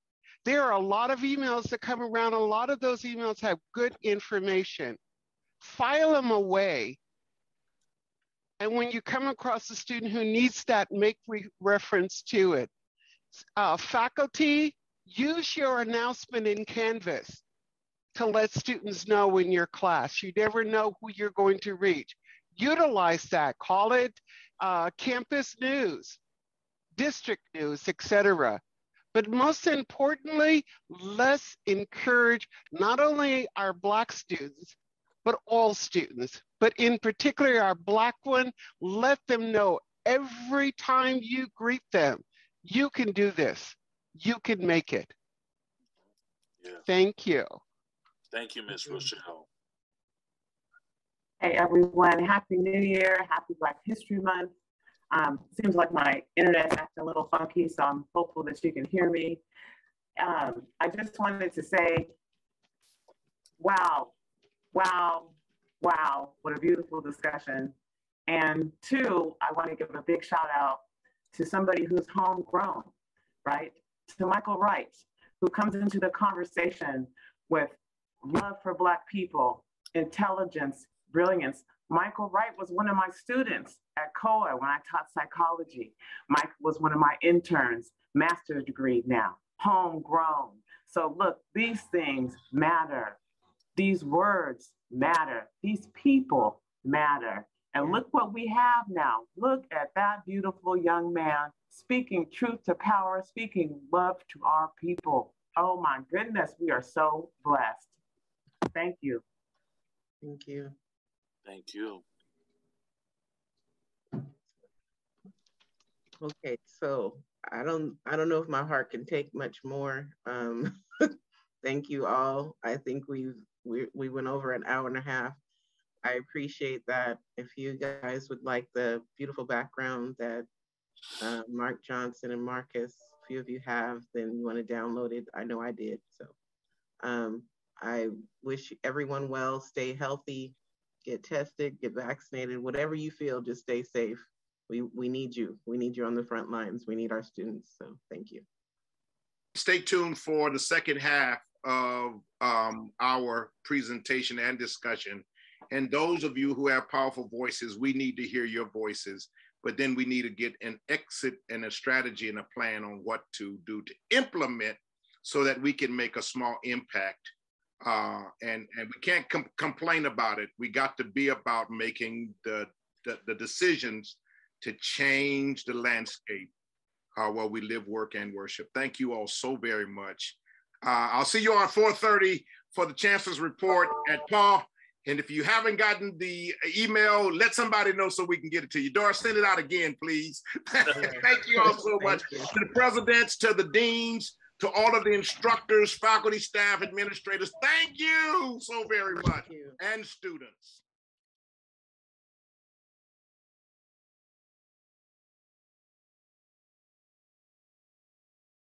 Speaker 11: There are a lot of emails that come around. A lot of those emails have good information. File them away. And when you come across a student who needs that, make reference to it. Faculty, use your announcement in Canvas to let students know in your class. You never know who you're going to reach. Utilize that, call it campus news, district news, etc. But most importantly, let's encourage not only our Black students, but all students, but in particular our Black one, let them know every time you greet them, you can do this, you can make it.
Speaker 6: Yeah.
Speaker 11: Thank you.
Speaker 6: Thank you, Ms. Rochelle.
Speaker 20: Hey everyone, Happy New Year, Happy Black History Month. Seems like my internet's acting a little funky, so I'm hopeful that you can hear me. I just wanted to say, wow, wow, wow, what a beautiful discussion. And two, I want to give a big shout out to somebody who's homegrown, right? To Michael Wright, who comes into the conversation with love for Black people, intelligence, brilliance. Michael Wright was one of my students at COA when I taught psychology. Mike was one of my interns, master's degree now, homegrown. So look, these things matter. These words matter. These people matter. And look what we have now. Look at that beautiful young man speaking truth to power, speaking love to our people. Oh my goodness, we are so blessed. Thank you.
Speaker 3: Thank you.
Speaker 6: Thank you.
Speaker 3: Okay, so I don't know if my heart can take much more. Thank you all. I think we went over an hour and a half. I appreciate that. If you guys would like the beautiful background that Mark Johnson and Marcus, a few of you have, then you want to download it. I know I did. So I wish everyone well, stay healthy, get tested, get vaccinated, whatever you feel, just stay safe. We need you. We need you on the front lines. We need our students. So thank you.
Speaker 4: Stay tuned for the second half of our presentation and discussion. And those of you who have powerful voices, we need to hear your voices, but then we need to get an exit and a strategy and a plan on what to do to implement so that we can make a small impact. And we can't complain about it. We got to be about making the decisions to change the landscape where we live, work, and worship. Thank you all so very much. I'll see you on 4:30 for the Chancellor's Report at PAAAA. And if you haven't gotten the email, let somebody know so we can get it to you. Doris, send it out again, please. Thank you all so much. To the presidents, to the deans, to all of the instructors, faculty, staff, administrators, thank you so very much. And students.